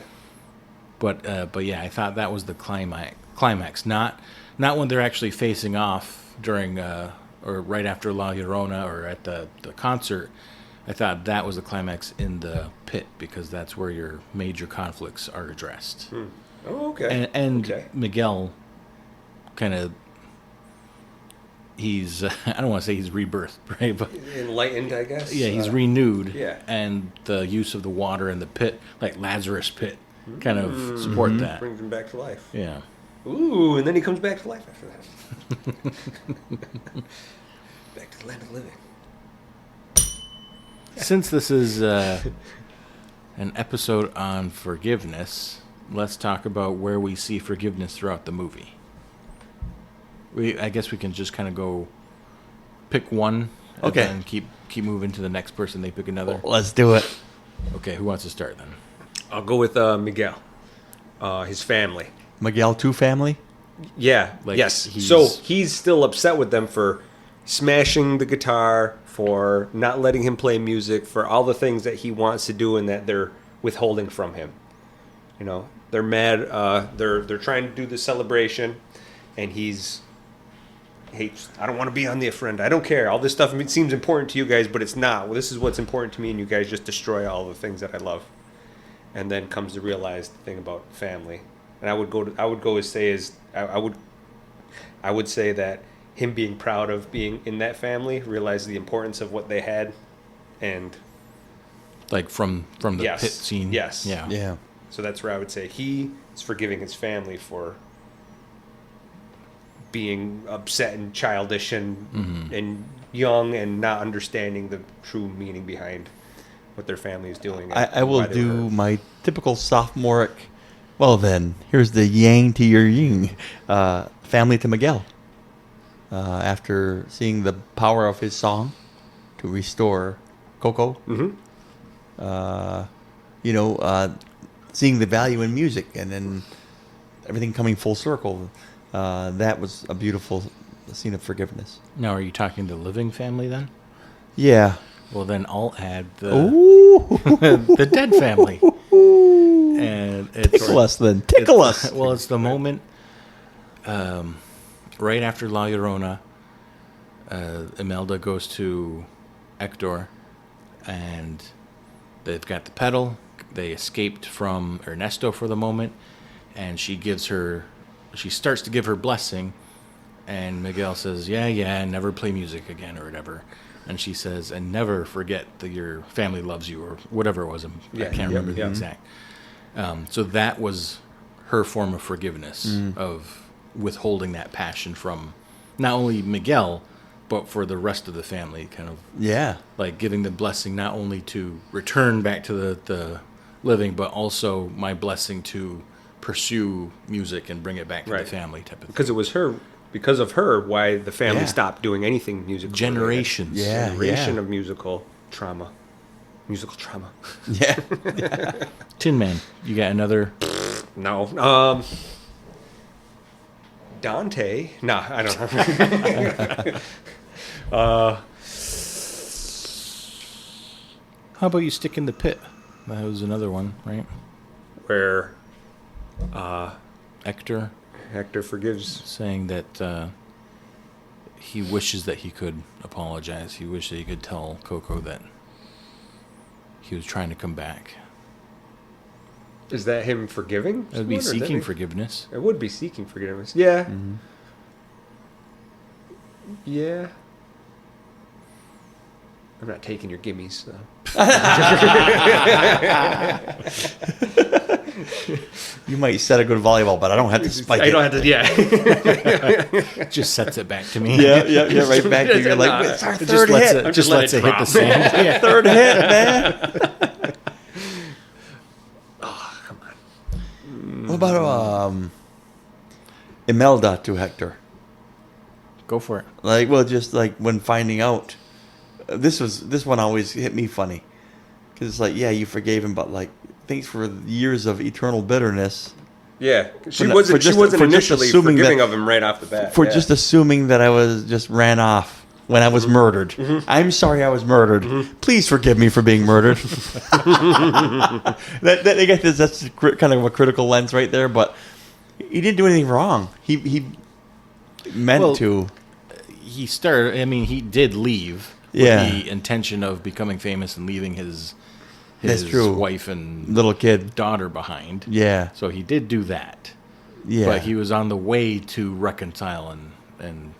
But yeah, I thought that was the climax. Not when they're actually facing off during or right after La Llorona or at the concert. I thought that was the climax in the pit because that's where your major conflicts are addressed. Oh, okay. And okay. Miguel kind of he's I don't want to say he's rebirthed, right? But Enlightened, I guess. yeah, he's renewed. yeah. And the use of the water in the pit, like Lazarus pit, kind of support that. Brings him back to life. Yeah. Ooh, and then he comes back to life after that. Back to the land of the living. Since this is an episode on forgiveness, let's talk about where we see forgiveness throughout the movie. I guess we can just kind of go pick one, and Okay. then keep moving to the next person. They pick another. Let's do it. Okay, who wants to start then? I'll go with Miguel. His family. Miguel 2 family? Yeah. Like, yes. he's- So he's still upset with them for smashing the guitar, for not letting him play music, for all the things that he wants to do and that they're withholding from him. You know, they're mad. They're trying to do the celebration, and he's hates. I don't want to be on the friend. I don't care. All this stuff seems important to you guys, but it's not. Well, this is what's important to me, and you guys just destroy all the things that I love. And then comes to realize the thing about family. And I would say that him being proud of being in that family, realized the importance of what they had, and Like from the Yes. pit scene? Yes. Yeah. Yeah. so that's where I would say he is forgiving his family for being upset and childish and young and not understanding the true meaning behind what their family is doing. and I will why they do were- my typical sophomoric. Well, then, here's the yang to your yin. Family to Miguel. After seeing the power of his song to restore Coco, seeing the value in music and then everything coming full circle, that was a beautiful scene of forgiveness. Now, are you talking the living family then? Yeah. Well, then I'll add the Ooh. the dead family. And it's Tickle us then. Tickle us. Well, it's the moment right after La Llorona. Imelda goes to Hector, and they've got the pedal. They escaped from Ernesto for the moment, and she starts to give her blessing, and Miguel says, yeah, never play music again or whatever. And she says, and never forget that your family loves you, or whatever it was. I can't remember the exact. So that was her form of forgiveness, of withholding that passion from not only Miguel, but for the rest of the family, kind of Yeah. like giving the blessing not only to return back to the living, but also my blessing to pursue music and bring it back to Right. the family type of thing. because of her, why the family Yeah. stopped doing anything musical. Generations. Yeah. Generation of musical trauma. Yeah. Tin Man, you got another? No. Dante. Nah, I don't know. How about you stick in the pit? That was another one, right? Where Hector Hector forgives. saying that he wishes that he could apologize. He wished that he could tell Coco that he was trying to come back. Is that him forgiving? It would be someone, or seeking that forgiveness. It would be seeking forgiveness. Yeah. Yeah. I'm not taking your gimmies, though. You might set a good volleyball, but I don't have to spike it. I don't have to. Yeah. Just sets it back to me. Yeah, right back to you. You're like, it's our It third hit. just lets it hit the drop. sand. Yeah. Third hit, man. Oh, come on. What about Imelda to Hector? Go for it. Like, well, just like when finding out, this one always hit me funny, because it's like, yeah, you forgave him, but like, thanks for years of eternal bitterness Yeah. She For wasn't just initially assuming forgiving that- of him right off the bat. for yeah. just assuming that I was just ran off when I was murdered. I'm sorry I was murdered. Please forgive me for being murdered. that I guess that's kind of a critical lens right there, but he didn't do anything wrong. He meant Well, to. He started. I mean, he did leave Yeah. with the intention of becoming famous and leaving his That's true. wife and Little kid. daughter behind. Yeah. So he did do that. Yeah. But he was on the way to reconcile and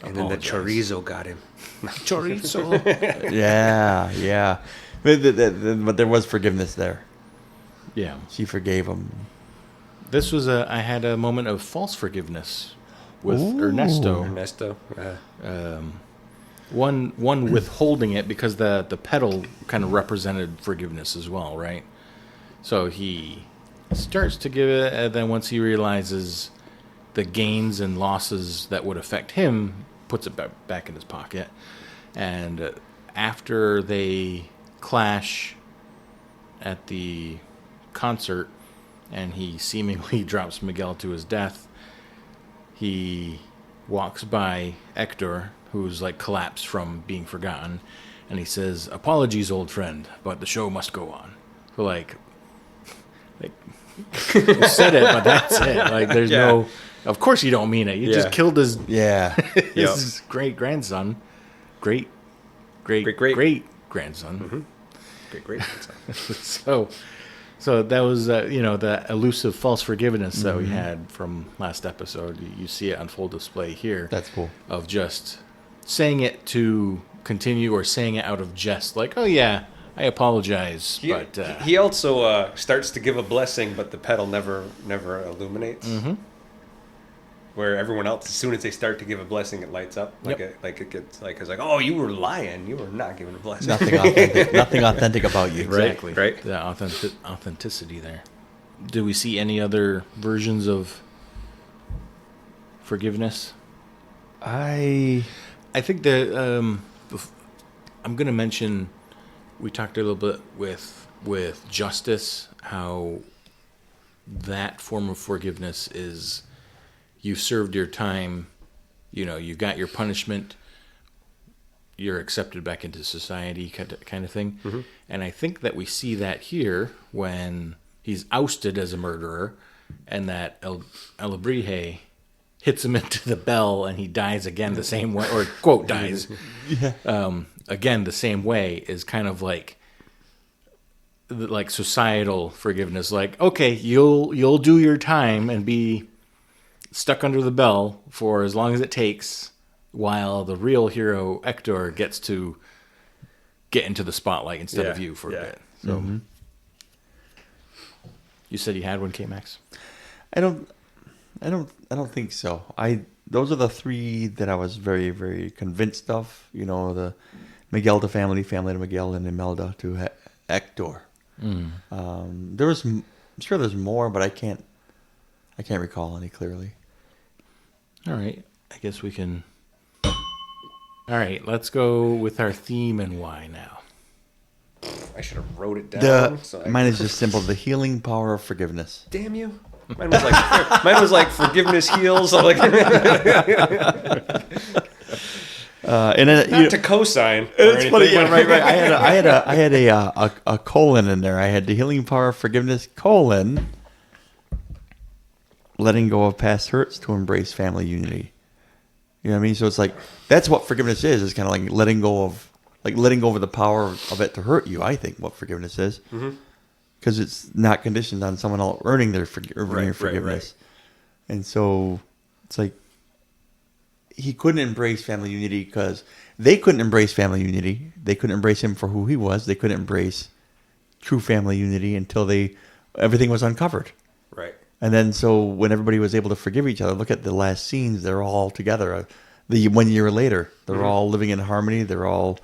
And then the apologize. chorizo got him. Chorizo. Yeah. But there was forgiveness there. Yeah. She forgave him. This was I had a moment of false forgiveness with Ooh. Ernesto. Ernesto. One withholding it because the pedal kind of represented forgiveness as well, right? So he starts to give it, and then once he realizes the gains and losses that would affect him, puts it back in his pocket. And after they clash at the concert, and he seemingly drops Miguel to his death, he walks by Hector, who's like collapsed from being forgotten, and he says, "Apologies, old friend, but the show must go on." So like you said it, but that's it. Like there's no. Of course you don't mean it. You just killed his his great grandson, great grandson. Great. So that was the elusive false forgiveness that we had from last episode. You see it on full display here. That's cool. Of just saying it to continue or saying it out of jest, like, "Oh yeah, I apologize." But he also starts to give a blessing, but the pedal never illuminates. Mm-hmm. Where everyone else, as soon as they start to give a blessing, it lights up. It's like, "Oh, you were lying. You were not giving a blessing." Nothing authentic about you. Exactly. Right. The authenticity there. Do we see any other versions of forgiveness? I think that I'm going to mention, we talked a little bit with justice, how that form of forgiveness is, you've served your time, you got your punishment, you're accepted back into society kind of thing. Mm-hmm. And I think that we see that here when he's ousted as a murderer, and that Alebrije hits him into the bell and he dies again the same way, or quote dies again the same way, is kind of like societal forgiveness. Like, okay, you'll do your time and be stuck under the bell for as long as it takes, while the real hero Hector gets to get into the spotlight instead of you for a bit. So, You said you had one, K-Max? I don't think so. Those are the three that I was very, very convinced of. The Miguel to family to Miguel, and Imelda to Hector. I'm sure there's more, but I can't recall any clearly. All right, I guess we can. All right, let's go with our theme and why now. I should have wrote it down. Mine is just simple: the healing power of forgiveness. Damn you! Mine was like forgiveness heals. I'm like, not to co-sign. It's funny, yeah, right. I had a colon in there. I had the healing power of forgiveness : letting go of past hurts to embrace family unity. You know what I mean? So it's like, that's what forgiveness is. It's kind of like letting go of the power of it to hurt you. I think what forgiveness is, because it's not conditioned on someone else earning your forgiveness. Right. And so it's like, he couldn't embrace family unity because they couldn't embrace family unity. They couldn't embrace him for who he was. They couldn't embrace true family unity until everything was uncovered. Right. And then so when everybody was able to forgive each other, look at the last scenes, they're all together. The 1 year later, they're all living in harmony. They're all...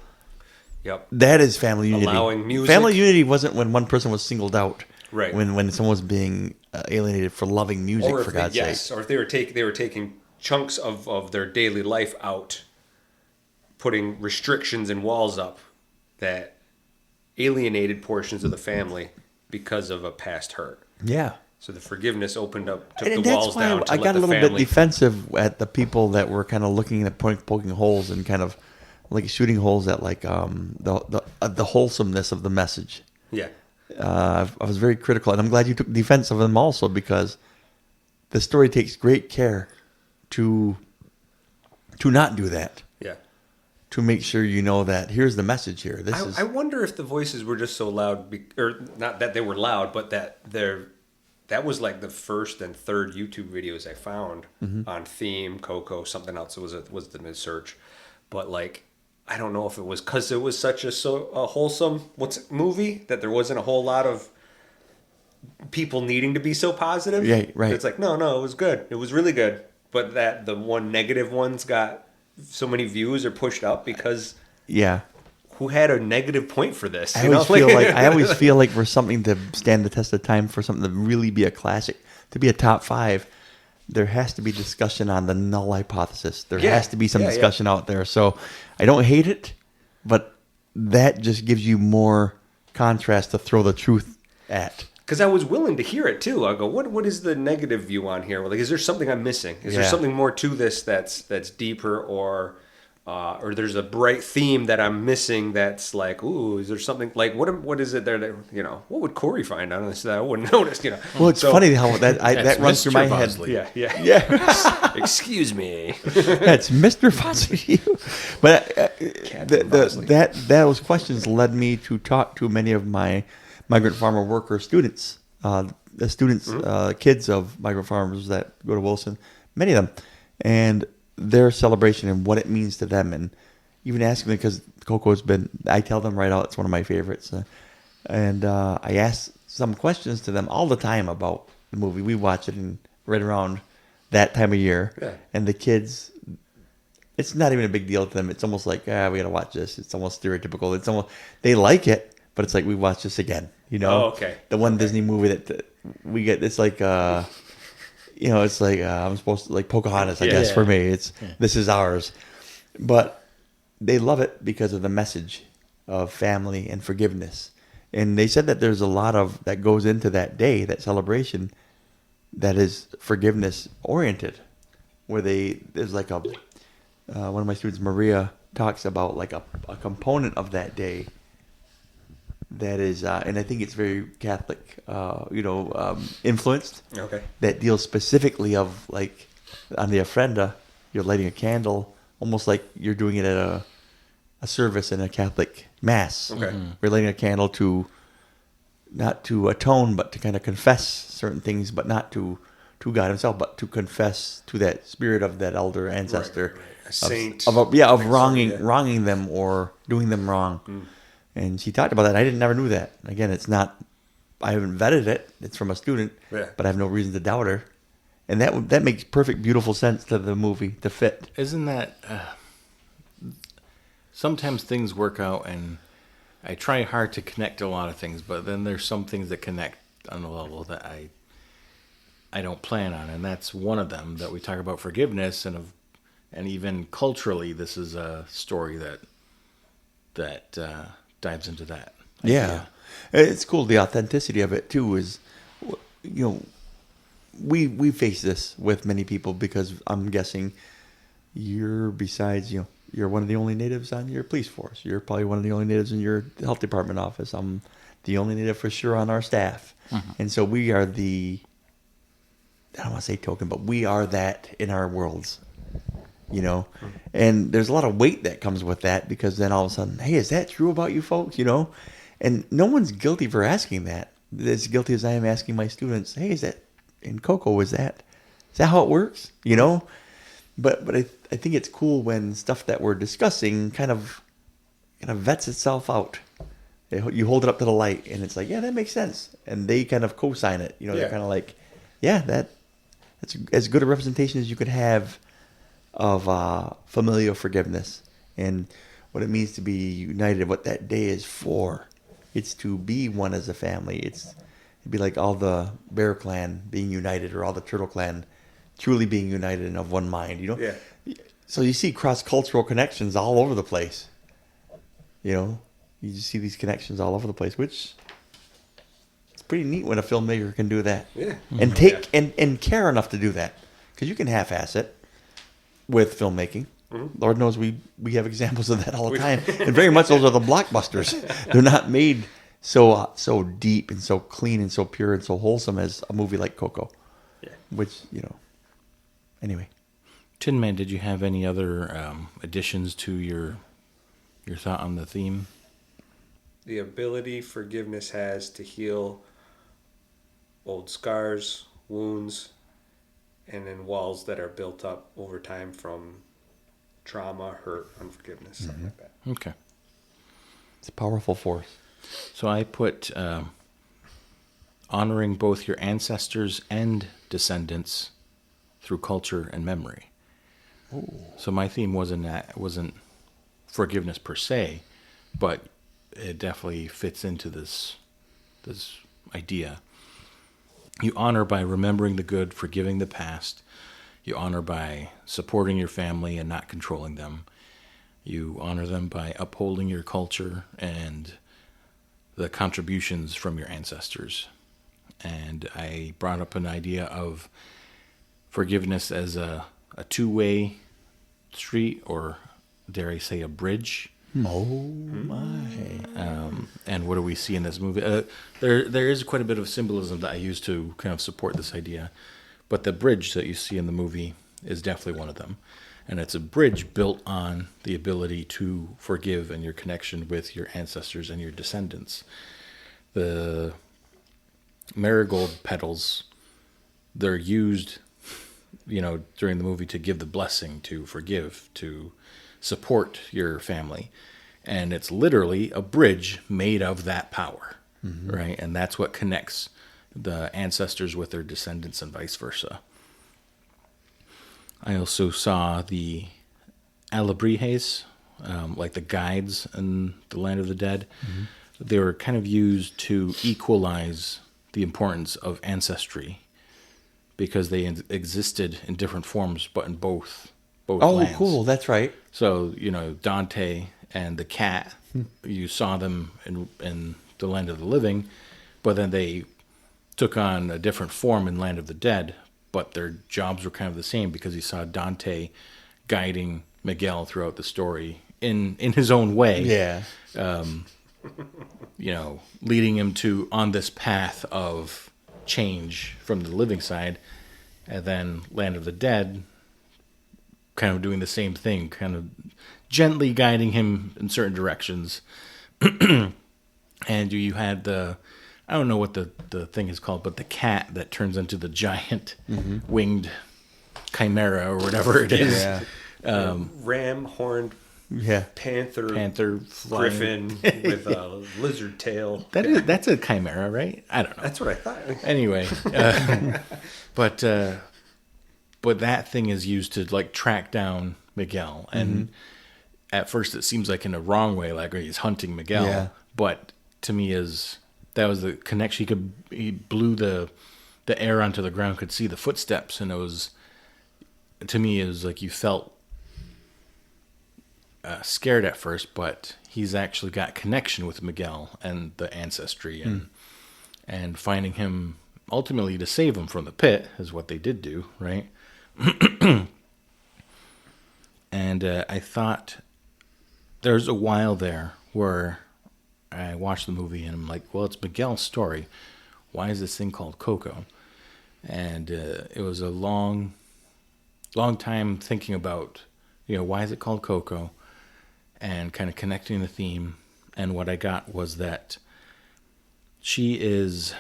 Yep. That is family unity. Allowing music. Family unity wasn't when one person was singled out. Right. When someone was being alienated for loving music, for God's sake. Yes, or if they were taking chunks of their daily life out, putting restrictions and walls up that alienated portions of the family because of a past hurt. Yeah. So the forgiveness took the that's walls why down. I got a little bit defensive at the people that were kind of looking at poking holes and kind of like shooting holes at like the wholesomeness of the message. Yeah. I was very critical, and I'm glad you took defense of them also, because the story takes great care to not do that. Yeah. To make sure you know that here's the message here. I wonder if the voices were just so loud, or not that they were loud, but that that was like the first and third YouTube videos I found on theme, Coco, something else was the mid search. But like, I don't know if it was because it was such a wholesome movie that there wasn't a whole lot of people needing to be so positive. Yeah, right. It's like, no, it was good. It was really good. But that the one negative ones got so many views or pushed up because who had a negative point for this? I always feel like for something to stand the test of time, for something to really be a classic, to be a top 5, there has to be discussion on the null hypothesis. There has to be some discussion out there. So I don't hate it, but that just gives you more contrast to throw the truth at. Because I was willing to hear it too. I go, what is the negative view on here? Like, is there something I'm missing? Is there something more to this that's deeper, or there's a bright theme that I'm missing? That's like, ooh, is there something like what is it there that what would Corey find on this that I wouldn't notice? Well, it's funny how that runs through my Bosley. head. Yeah. Excuse me. That's Mr. Fozzie. But those questions led me to talk to many of my migrant farmer worker students, kids of migrant farmers that go to Wilson, many of them, and their celebration and what it means to them, and even asking them, because Coco's I tell them right out, it's one of my favorites, and I ask some questions to them all the time about the movie. We watch it right around that time of year, and the kids, it's not even a big deal to them. It's almost like, we gotta watch this. It's almost stereotypical. They like it, but it's like, we watch this again, Oh, okay. The one Disney movie that we get, it's like, it's like, I'm supposed to, like Pocahontas, I guess, for me. This is ours. But they love it because of the message of family and forgiveness. And they said that there's a lot of that goes into that day, that celebration, that is forgiveness oriented, where there's like one of my students, Maria, talks about like a component of that day that is, and I think it's very Catholic, influenced. Okay. That deals specifically of like on the ofrenda, you're lighting a candle, almost like you're doing it at a service in a Catholic mass. Okay. We're lighting a candle not to atone, but to kind of confess certain things, but not to God Himself, but to confess to that spirit of that elder ancestor, Right. A saint, of wronging them or doing them wrong. And she talked about that. I never knew that. Again, it's not. I haven't vetted it. It's from a student, but I have no reason to doubt her. And that makes perfect, beautiful sense to the movie to fit. Isn't that? Sometimes things work out, and I try hard to connect a lot of things, but then there's some things that connect on a level that I don't plan on, and that's one of them. That we talk about forgiveness, and even culturally, this is a story that dives into that idea. It's cool. The authenticity of it too is, we face this with many people, because I'm guessing you're one of the only natives on your police force. You're probably one of the only natives in your health department office. I'm the only native for sure on our staff. And so we are I don't want to say token, but we are that in our worlds. And there's a lot of weight that comes with that, because then all of a sudden, hey, is that true about you folks? And no one's guilty for asking that. As guilty as I am asking my students, hey, is that in Coco? Is that how it works? But I think it's cool when stuff that we're discussing kind of vets itself out. You hold it up to the light, and it's like, yeah, that makes sense, and they kind of co-sign it. They're kind of like, yeah, that's as good a representation as you could have of familial forgiveness and what it means to be united, what that day is for. It's to be one as a family. It'd be like all the Bear Clan being united, or all the Turtle Clan truly being united and of one mind, Yeah. So you see cross-cultural connections all over the place. You just see these connections all over the place, which it's pretty neat when a filmmaker can do that. Yeah. And take and care enough to do that. Because you can half-ass it with filmmaking. Lord knows we have examples of that all the time. And very much those are the blockbusters. They're not made so deep and so clean and so pure and so wholesome as a movie like Coco. Yeah. Which, anyway. Tin Man, did you have any other additions to your thought on the theme? The ability forgiveness has to heal old scars, wounds, and then walls that are built up over time from trauma, hurt, unforgiveness, something like that. Okay. It's a powerful force. So I put honoring both your ancestors and descendants through culture and memory. Ooh. So my theme wasn't forgiveness per se, but it definitely fits into this idea. You honor by remembering the good, forgiving the past. You honor by supporting your family and not controlling them. You honor them by upholding your culture and the contributions from your ancestors. And I brought up an idea of forgiveness as a two-way street, or dare I say a bridge. Oh my. And what do we see in this movie? There is quite a bit of symbolism that I use to kind of support this idea. But the bridge that you see in the movie is definitely one of them. And it's a bridge built on the ability to forgive and your connection with your ancestors and your descendants. The marigold petals, they're used, during the movie to give the blessing, to forgive, to support your family. And it's literally a bridge made of that power, right? And that's what connects the ancestors with their descendants and vice versa. I also saw the alebrijes, like the guides in the Land of the Dead. They were kind of used to equalize the importance of ancestry, because they existed in different forms, but in both lands. Oh, cool. That's right. So, Dante and the cat, you saw them in the Land of the Living, but then they took on a different form in Land of the Dead, but their jobs were kind of the same, because you saw Dante guiding Miguel throughout the story in his own way. Yeah. Leading him on this path of change from the living side, and then Land of the Dead kind of doing the same thing, kind of gently guiding him in certain directions. And you had I don't know what the thing is called, but the cat that turns into the giant winged chimera or whatever it is. Yeah. Ram, horned panther flying. griffin with a lizard tail. That's a chimera, right? I don't know. That's what I thought. Anyway, but that thing is used to like track down Miguel, and at first it seems like in a wrong way, like he's hunting Miguel. Yeah. But to me, that was the connection. He blew the air onto the ground, could see the footsteps, and it was like you felt scared at first, but he's actually got connection with Miguel and the ancestry, and finding him ultimately to save him from the pit is what they did do, right? And I thought there's a while there where I watched the movie and I'm like, well, it's Miguel's story. Why is this thing called Coco? And it was a long time thinking about, why is it called Coco? And kind of connecting the theme. And what I got was that she is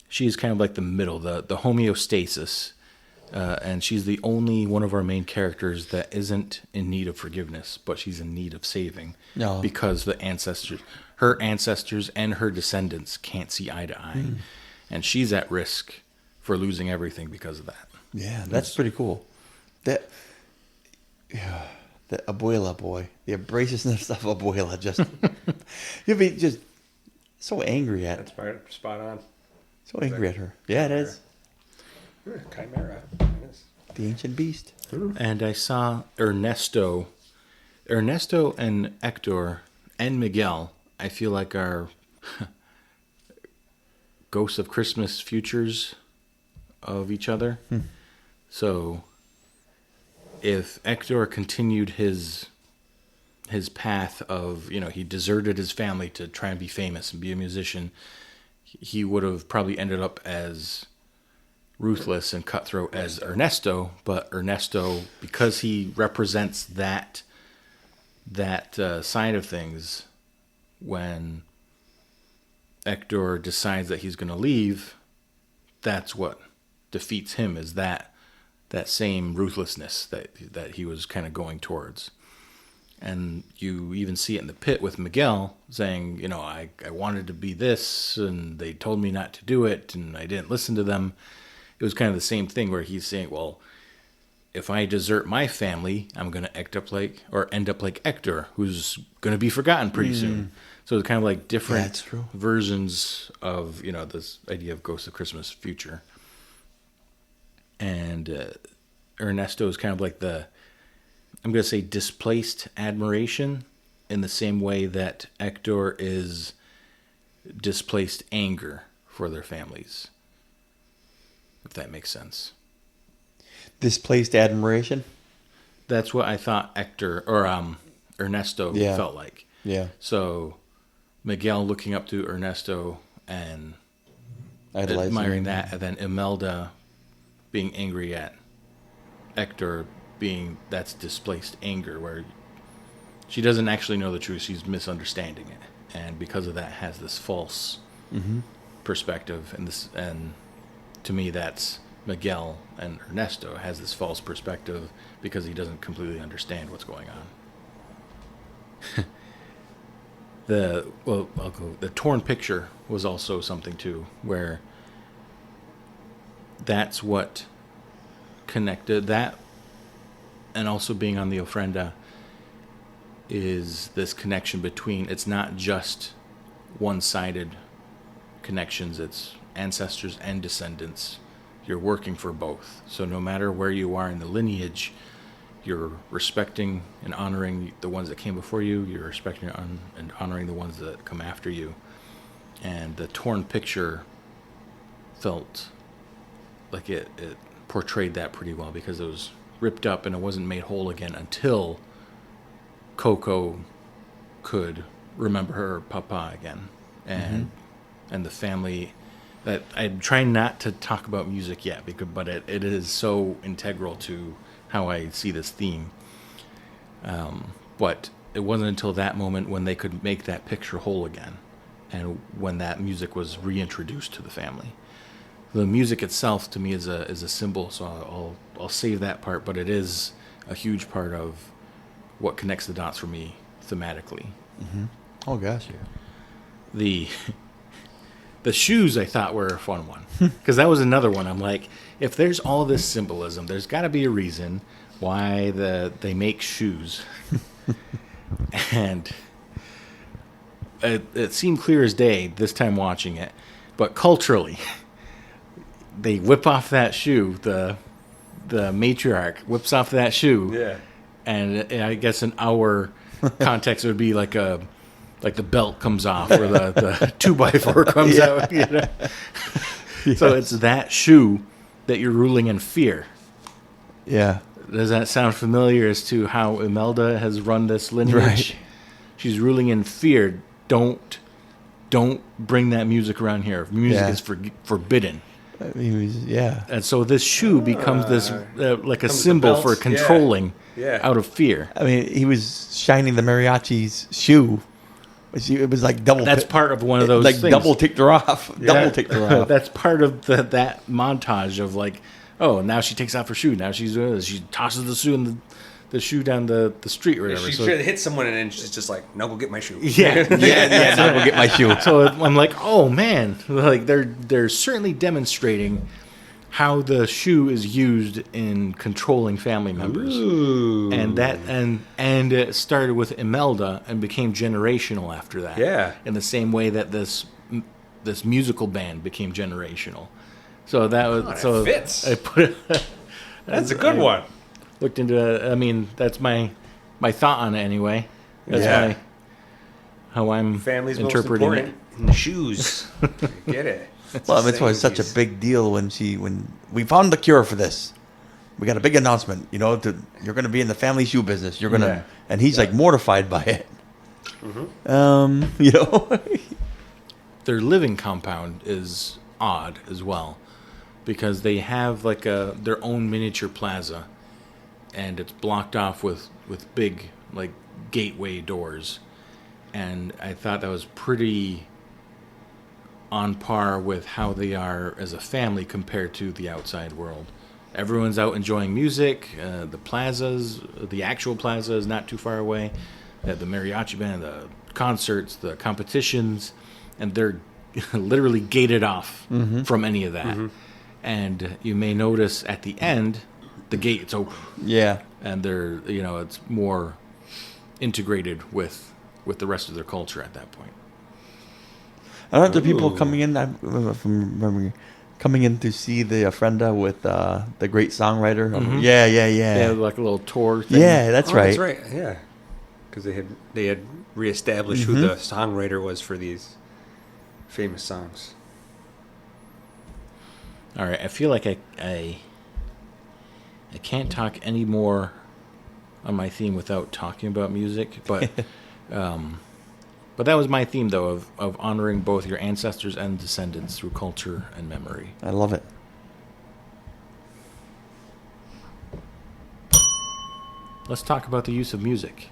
kind of like the middle, the homeostasis. And she's the only one of our main characters that isn't in need of forgiveness, but she's in need of saving. No. Because her ancestors and her descendants can't see eye to eye. And she's at risk for losing everything because of that. Yeah, that's pretty cool. The abuela boy, the abrasiveness of abuela, you'd be just so angry at. That's spot on. So angry at her. Yeah, it is. Chimera. It is. The ancient beast. And I saw Ernesto and Hector and Miguel, I feel like are ghosts of Christmas futures of each other. So if Hector continued his path of, he deserted his family to try and be famous and be a musician, he would have probably ended up as ruthless and cutthroat as Ernesto. But Ernesto, because he represents that side of things, when Hector decides that he's going to leave, that's what defeats him, is that same ruthlessness that he was kind of going towards. And you even see it in the pit with Miguel saying, you know, I wanted to be this, and they told me not to do it, and I didn't listen to them. It was kind of the same thing where he's saying, well, if I desert my family, I'm going to end up like Hector, who's going to be forgotten pretty soon. So it's kind of like different versions of, you know, this idea of Ghost of Christmas Future. And Ernesto is kind of like I'm going to say displaced admiration, in the same way that Hector is displaced anger for their families. If that makes sense. Displaced admiration? That's what I thought Ernesto felt like. Yeah. So Miguel looking up to Ernesto and idolizing that, and then Imelda being angry at Hector, that's displaced anger, where she doesn't actually know the truth, she's misunderstanding it, and because of that has this false perspective, and to me that's Miguel, and Ernesto has this false perspective because he doesn't completely understand what's going on. The torn picture was also something too, where that's what connected that, and also being on the ofrenda is this connection between, it's not just one-sided connections, it's ancestors and descendants. You're working for both. So no matter where you are in the lineage, you're respecting and honoring the ones that came before you. You're respecting and honoring the ones that come after you. And the torn picture felt like it portrayed that pretty well, because it was ripped up and it wasn't made whole again until Coco could remember her papa again. And the family... That I'm trying not to talk about music yet, but it is so integral to how I see this theme. But it wasn't until that moment when they could make that picture whole again, and when that music was reintroduced to the family. The music itself, to me, is a symbol, so I'll save that part. But it is a huge part of what connects the dots for me thematically. Oh gosh, yeah. The shoes I thought were a fun one, because that was another one. I'm like, if there's all this symbolism, there's got to be a reason why they make shoes. And it seemed clear as day this time watching it, but culturally, they whip off that shoe. The matriarch whips off that shoe, and I guess in our context it would be like the belt comes off, or the 2x4 comes out. You know? Yes. So it's that shoe that you're ruling in fear. Yeah. Does that sound familiar as to how Imelda has run this lineage? Right. She's ruling in fear. Don't bring that music around here. Music is forbidden. And so this shoe becomes this like a symbol for controlling out of fear. I mean, he was shining the mariachi's shoe. It was like double. That's part of one of those like things. Double ticked her off. Double ticked her off. That's part of that montage of like, oh, now she takes off her shoe. Now she tosses the shoe and the shoe down the street or whatever. She's trying to hit someone and then she's just like, no, go get my shoe. Yeah, now go get my shoe. So I'm like, oh man, like they're certainly demonstrating how the shoe is used in controlling family members. Ooh. And it started with Imelda and became generational after that. Yeah. In the same way that this musical band became generational. So that was fits. I put it. That's a good one. Looked into it. I mean, that's my thought on it anyway. That's how I'm Family's interpreting most it. important. And shoes. Get it. Well, that's why it's such a big deal when we found the cure for this. We got a big announcement, you're going to be in the family shoe business. You're going to, and he's like mortified by it. Their living compound is odd as well, because they have like their own miniature plaza, and it's blocked off with big like gateway doors, and I thought that was pretty on par with how they are as a family compared to the outside world. Everyone's out enjoying music. The actual plaza is not too far away. The mariachi band, the concerts, the competitions, and they're literally gated off from any of that. Mm-hmm. And you may notice at the end, the gate's open. Yeah. And it's more integrated with the rest of their culture at that point. I don't know if the people coming in, if I'm remembering, coming in to see the Ofrenda with the great songwriter. Mm-hmm. Yeah. Yeah, like a little tour thing. Yeah, that's right. That's right, yeah. Because they had reestablished who the songwriter was for these famous songs. All right, I feel like I can't talk any more on my theme without talking about music, but but that was my theme, though, of honoring both your ancestors and descendants through culture and memory. I love it. Let's talk about the use of music.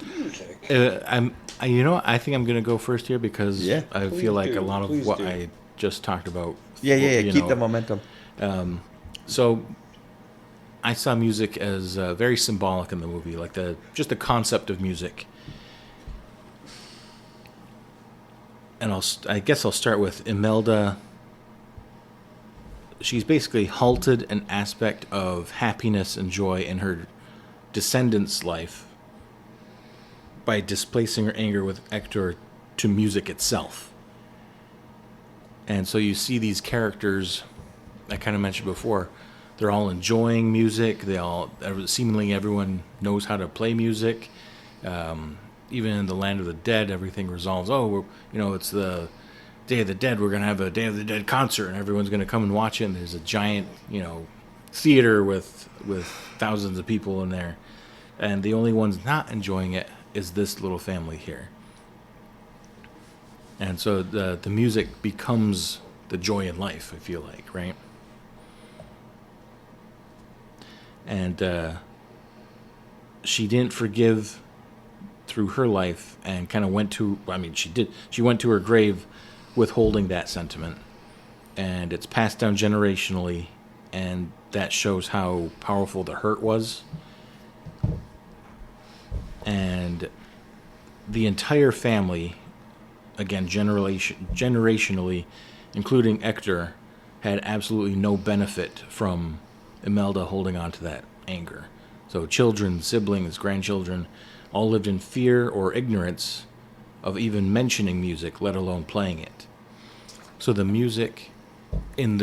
I think I'm going to go first here because I feel like a lot of what I just talked about. Keep the momentum. So I saw music as very symbolic in the movie, like just the concept of music. And I guess I'll start with Imelda. She's basically halted an aspect of happiness and joy in her descendant's life by displacing her anger with Hector to music itself. And so you see these characters I kind of mentioned before. They're all enjoying music. Seemingly everyone knows how to play music. Even in the land of the dead, everything resolves. It's the Day of the Dead. We're going to have a Day of the Dead concert, and everyone's going to come and watch it. And there's a giant, theater with thousands of people in there. And the only ones not enjoying it is this little family here. And so the music becomes the joy in life, I feel like, right? And she didn't forgive through her life and kind of she went to her grave withholding that sentiment. And it's passed down generationally, and that shows how powerful the hurt was. And the entire family, again, generationally, including Hector, had absolutely no benefit from Imelda holding on to that anger. So children, siblings, grandchildren, all lived in fear or ignorance of even mentioning music, let alone playing it. So the music in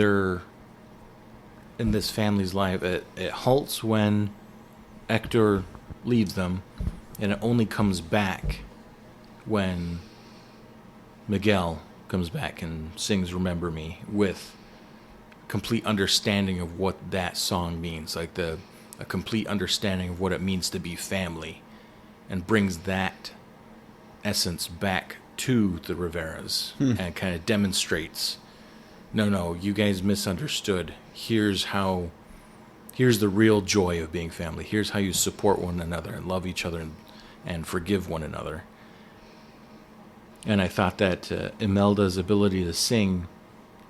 this family's life, it halts when Hector leaves them, and it only comes back when Miguel comes back and sings Remember Me with complete understanding of what that song means, like a complete understanding of what it means to be family, and brings that essence back to the Riveras and kind of demonstrates, no, you guys misunderstood. Here's the real joy of being family. Here's how you support one another and love each other and forgive one another. And I thought that Imelda's ability to sing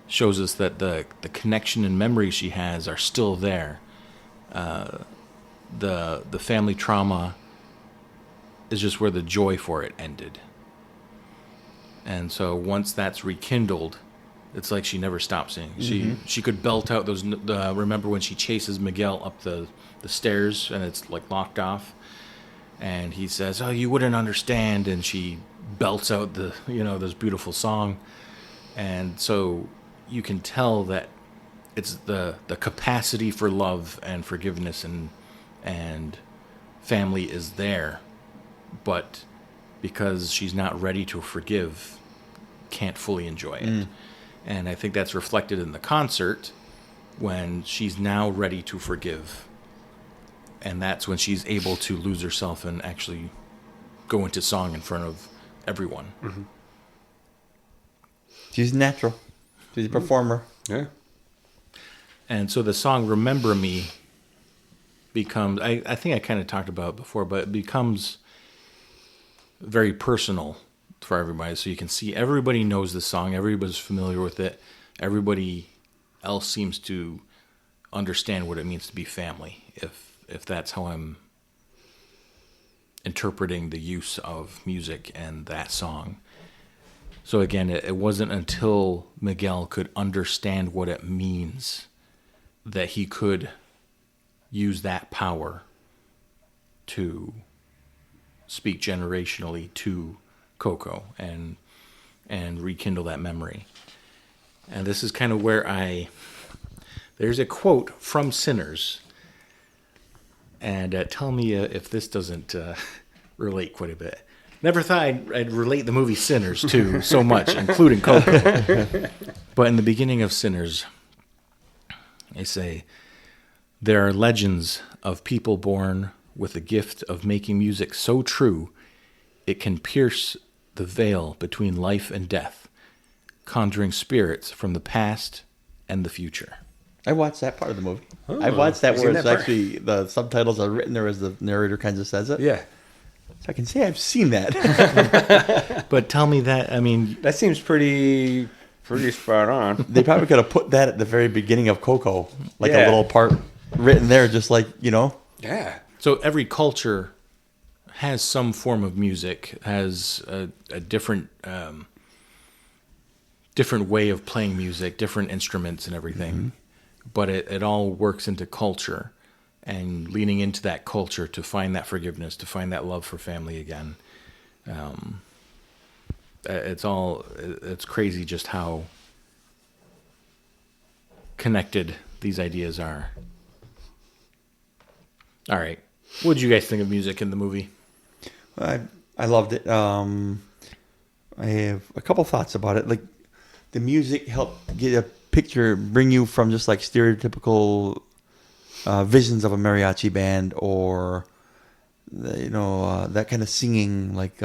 shows us that the connection and memories she has are still there. The family trauma is just where the joy for it ended. And so once that's rekindled, it's like she never stopped singing. She could belt out those. Remember when she chases Miguel up the stairs and it's like locked off, and he says, "Oh, you wouldn't understand," and she belts out this beautiful song, and so you can tell that it's the capacity for love and forgiveness and family is there, but because she's not ready to forgive, can't fully enjoy it. And I think that's reflected in the concert when she's now ready to forgive. And that's when she's able to lose herself and actually go into song in front of everyone. Mm-hmm. She's natural. She's a performer. Yeah. And so the song Remember Me becomes, I think I kind of talked about it before, but it becomes very personal for everybody, so you can see everybody knows the song, everybody's familiar with it, everybody else seems to understand what it means to be family, if that's how I'm interpreting the use of music and that song. So again, it wasn't until Miguel could understand what it means that he could use that power to speak generationally to Coco and rekindle that memory. And this is kind of where there's a quote from Sinners, and tell me if this doesn't relate quite a bit. Never thought I'd relate the movie Sinners to so much, including Coco. But in the beginning of Sinners, they say, "There are legends of people born with the gift of making music so true it can pierce the veil between life and death, conjuring spirits from the past and the future." I watched that part of the movie. Oh, I watched that I've where seen it's that part. actually the subtitles are written there as the narrator kind of says it. Yeah. So I can say I've seen that. But tell me that, I mean, That seems pretty spot on. They probably could have put that at the very beginning of Coco, like Yeah. a little part written there, just like, you know. Yeah. so every culture has some form of music, has a different different way of playing music, different instruments and everything. But it all works into culture, and leaning into that culture to find that forgiveness, to find that love for family again. It's crazy just how connected these ideas are. All right. What did you guys think of music in the movie? I loved it. I have a couple thoughts about it. Like, the music helped get a picture, bring you from just like stereotypical visions of a mariachi band, or that kind of singing, like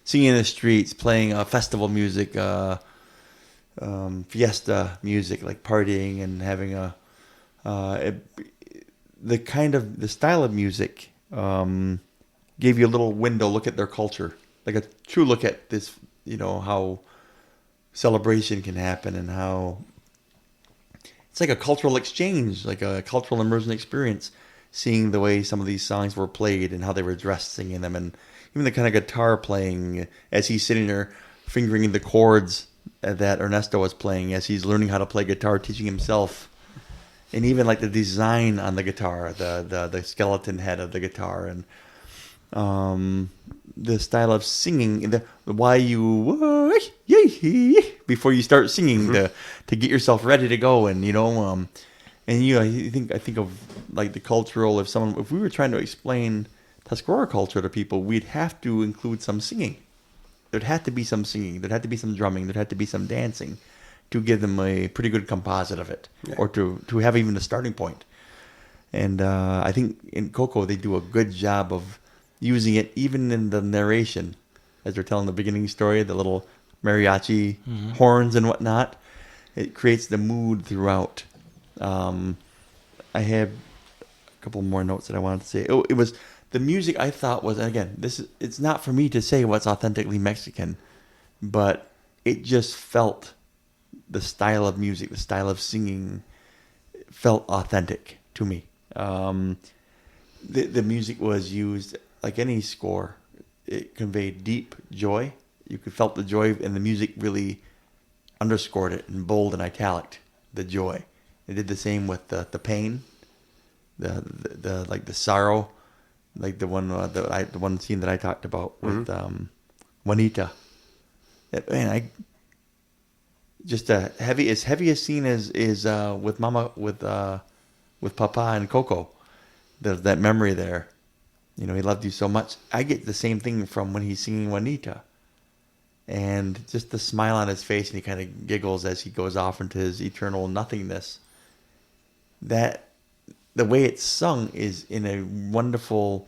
singing in the streets, playing festival music, fiesta music, like partying and having the style of music gave you a little window look at their culture, like a true look at this, how celebration can happen, and how it's like a cultural exchange, like a cultural immersion experience, seeing the way some of these songs were played and how they were dressed singing them, and even the kind of guitar playing as he's sitting there fingering the chords that Ernesto was playing as he's learning how to play guitar, teaching himself. And even like the design on the guitar, the skeleton head of the guitar, and the style of singing, the why you before you start singing, to get yourself ready to go, and I think of like the cultural. If we were trying to explain Tuscarora culture to people, we'd have to include some singing. There'd have to be some singing. There'd have to be some drumming. There'd have to be some dancing to give them a pretty good composite of it, or to have even a starting point. And I think in Coco they do a good job of using it even in the narration, as they're telling the beginning story, the little mariachi horns and whatnot. It creates the mood throughout. I have a couple more notes that I wanted to say. It was the music I thought was, and again, it's not for me to say what's authentically Mexican, but it just felt, the style of music, the style of singing felt authentic to me. The music was used like any score. It conveyed deep joy. You could felt the joy, and the music really underscored it in bold and italic, the joy. It did the same with the pain, the like the sorrow, like the one scene that I talked about with Juanita. Just as heavy a scene is with Mama, with Papa and Coco. There's that memory there. He loved you so much. I get the same thing from when he's singing Juanita, and just the smile on his face, and he kind of giggles as he goes off into his eternal nothingness. That the way it's sung is in a wonderful.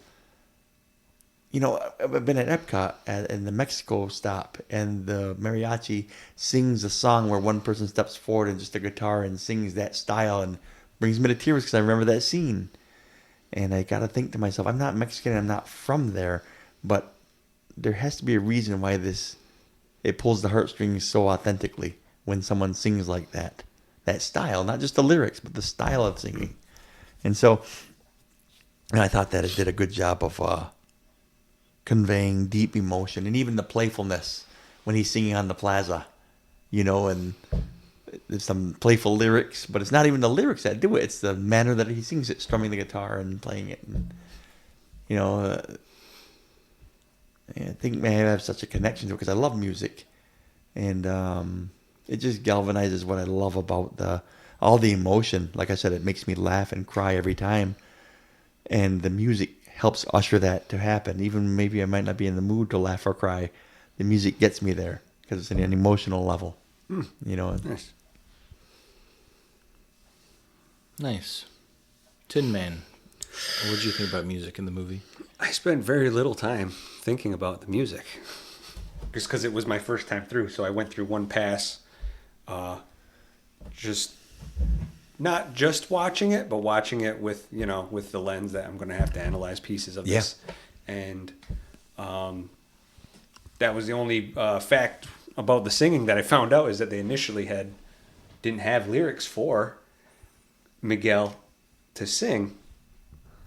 I've been at Epcot in the Mexico stop, and the mariachi sings a song where one person steps forward and just a guitar and sings that style, and brings me to tears because I remember that scene. And I got to think to myself, I'm not Mexican, I'm not from there, but there has to be a reason why it pulls the heartstrings so authentically when someone sings like that. That style, not just the lyrics, but the style of singing. And so I thought that it did a good job of conveying deep emotion and even the playfulness when he's singing on the plaza, and there's some playful lyrics, but it's not even the lyrics that do it. It's the manner that he sings it, strumming the guitar and playing it. And, I think I have such a connection to it because I love music. And it just galvanizes what I love about all the emotion. Like I said, it makes me laugh and cry every time. And the music helps usher that to happen. Even maybe I might not be in the mood to laugh or cry. The music gets me there because it's an emotional level. Nice. Nice. Tin Man, what did you think about music in the movie? I spent very little time thinking about the music. Just because it was my first time through. So I went through one pass. Just not just watching it, but watching it with the lens that I'm going to have to analyze pieces of this. And that was the only fact about the singing that I found out, is that they initially didn't have lyrics for Miguel to sing.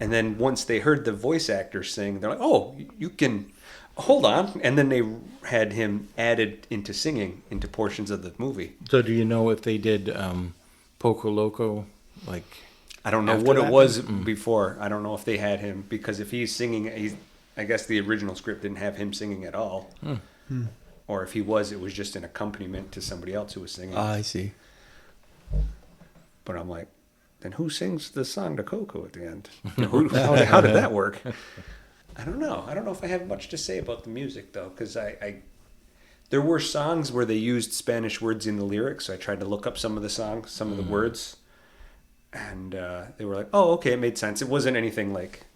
And then once they heard the voice actor sing, they're like, oh, you can hold on. And then they had him added into singing into portions of the movie. So do you know if they did Poco Loco? I don't know what it was before. I don't know if they had him, because if he's singing, I guess the original script didn't have him singing at all. Or if he was, it was just an accompaniment to somebody else who was singing. I see. But I'm like, then who sings the song to Coco at the end? How did that work? I don't know. I don't know if I have much to say about the music, though, because there were songs where they used Spanish words in the lyrics, so I tried to look up some of the songs, some of the words, and they were like, oh, okay, it made sense. It wasn't anything like,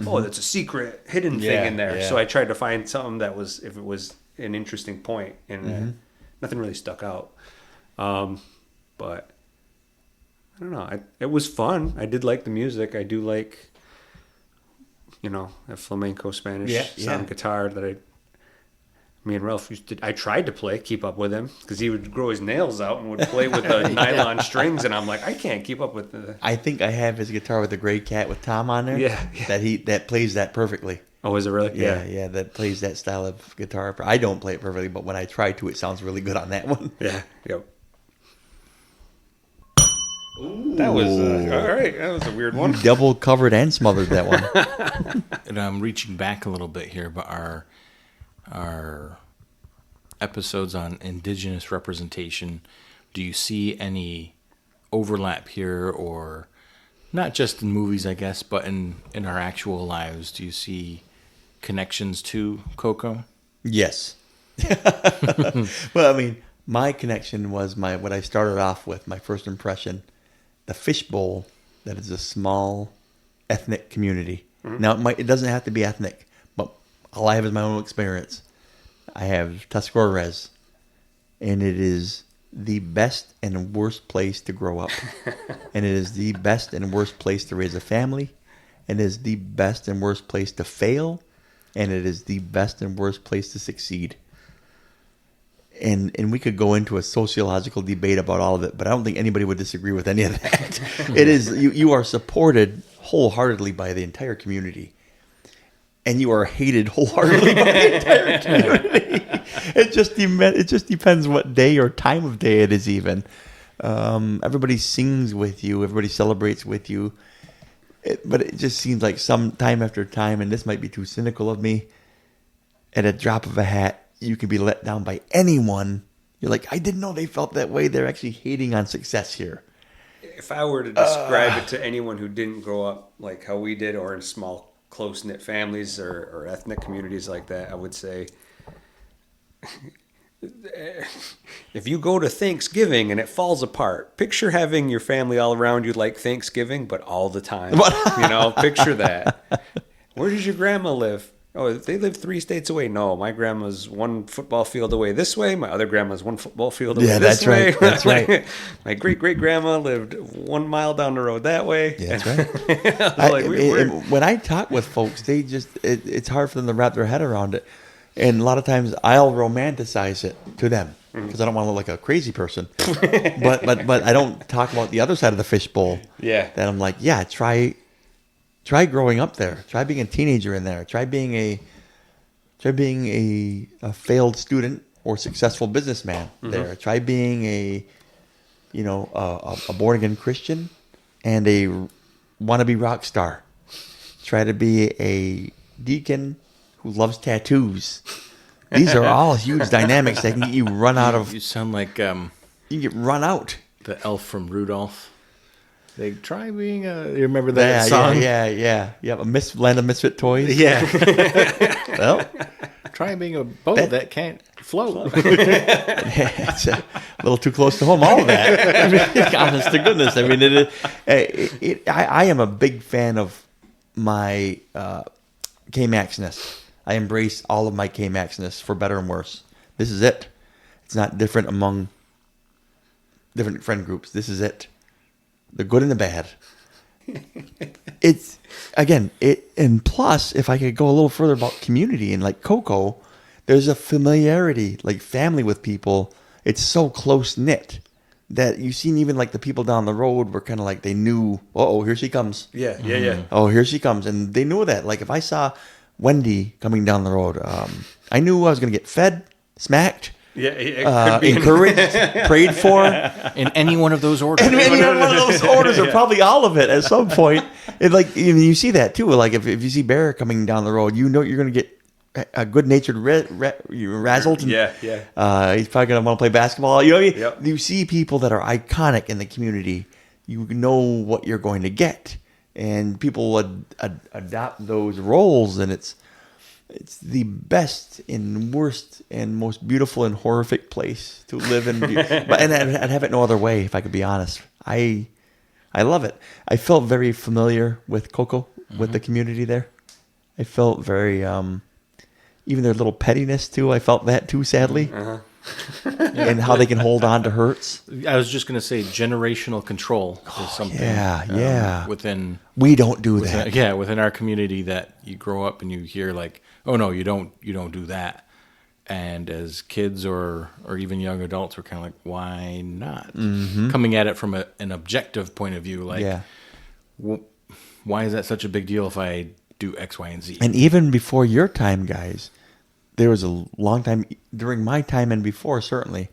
oh, that's a secret hidden thing in there. So I tried to find something that was, if it was an interesting point, and nothing really stuck out. But I don't know. It was fun. I did like the music. I do like, a flamenco Spanish sound guitar that me and Ralph I tried to keep up with him, because he would grow his nails out and would play with the nylon strings, and I'm like, I can't keep up with the... I think I have his guitar with the gray cat with Tom on there. Yeah. That plays that perfectly. Oh, is it really? Yeah, that plays that style of guitar. I don't play it perfectly, but when I try to, it sounds really good on that one. Yeah, yep. Ooh. That was all right. That was a weird one. You double covered and smothered that one. And I'm reaching back a little bit here, but our episodes on indigenous representation, do you see any overlap here, or not just in movies, I guess, but in our actual lives? Do you see connections to Coco? Yes. Well, I mean, my connection was what I started off with, my first impression, the fishbowl, that is a small ethnic community. Mm-hmm. Now, it doesn't have to be ethnic, but all I have is my own experience. I have Tuscaroras, and it is the best and worst place to grow up. And it is the best and worst place to raise a family. And it is the best and worst place to fail. And it is the best and worst place to succeed. And we could go into a sociological debate about all of it, but I don't think anybody would disagree with any of that. It is, you are supported wholeheartedly by the entire community. And you are hated wholeheartedly by the entire community. It just depends what day or time of day it is even. Everybody sings with you. Everybody celebrates with you. But it just seems like some time after time, and this might be too cynical of me, at a drop of a hat, you can be let down by anyone. You're like, I didn't know they felt that way. They're actually hating on success here. If I were to describe it to anyone who didn't grow up like how we did, or in small, close-knit families or ethnic communities like that, I would say, if you go to Thanksgiving and it falls apart, picture having your family all around you like Thanksgiving, but all the time. Picture that. Where does your grandma live? Oh, they live 3 states away. No, my grandma's 1 football field away this way. My other grandma's 1 football field away this way. Right. That's right. My great-great-grandma lived 1 mile down the road that way. Yeah, that's right. When I talk with folks, they just, it's hard for them to wrap their head around it. And a lot of times I'll romanticize it to them because I don't want to look like a crazy person. but I don't talk about the other side of the fishbowl. Yeah. That I'm like, yeah, try growing up there. Try being a teenager in there. Try being a failed student or successful businessman there. Try being a born again Christian and a wannabe rock star. Try to be a deacon who loves tattoos. These are all huge dynamics that can get you run out of. You sound like You can get run out. the elf from Rudolph. They try being a. You remember that song? Yeah. Land of Misfit Toys. Yeah. Well, Try being a boat that can't float. it's a little too close to home. All of that. I mean, honest to goodness. I mean, I am a big fan of my K-Max-ness. I embrace all of my K-Max-ness for better and worse. This is it. It's not different among different friend groups. This is it. The good and the bad. It's again and plus if I could go a little further about community and like Coco, there's a familiarity, like family with people. It's so close knit that you've seen even like the people down the road were kind of like they knew, oh, here she comes. Yeah. Oh, here she comes. And they knew that. Like if I saw Wendy coming down the road, I knew I was going to get fed, smacked, Yeah, it could be encouraged, prayed for. In any one of those orders. And any one of those orders, or probably all of it at some point. And like you see that too. Like if you see Bear coming down the road, you know you're going to get a good-natured razzled. And, Yeah. he's probably going to want to play basketball. You know what I mean? Yep. You see people that are iconic in the community. You know what you're going to get, and people would adopt those roles, and it's the best and worst and most beautiful and horrific place to live in. But I'd have it no other way if I could be honest. I love it. I felt very familiar with Coco, with the community there. I felt very, even their little pettiness too. I felt that too, sadly. And how they can hold on to hurts. I was just going to say generational control is something. Yeah. Within We don't do that. within our community that you grow up and you hear like, oh no, you don't do that. And as kids or even young adults, we're kind of like, why not? Coming at it from an objective point of view, like, why is that such a big deal if I do X, Y, and Z? And even before your time, guys, there was a long time during my time and before, certainly,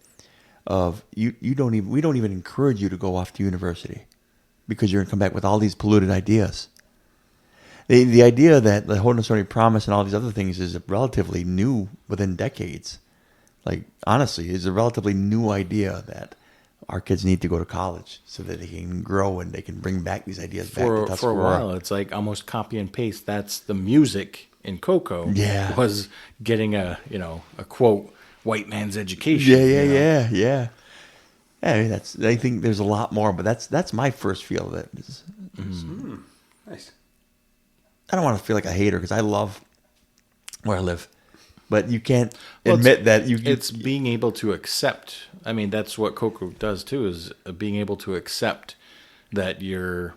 of we don't even encourage you to go off to university because you're going to come back with all these polluted ideas. The idea that the Haudenosaunee Promise and all these other things is relatively new within decades. Like, honestly, is a relatively new idea that our kids need to go to college so that they can grow and they can bring back these ideas back to Tuscarora. For a while, it's like almost copy and paste. That's the music in Coco. Yeah. Was getting a quote white man's education. Yeah. I mean, I think there's a lot more, but that's my first feel of it. Nice. I don't want to feel like a hater because I love where I live, but you can't admit that It's being able to accept. I mean, that's what Coco does too, is being able to accept that your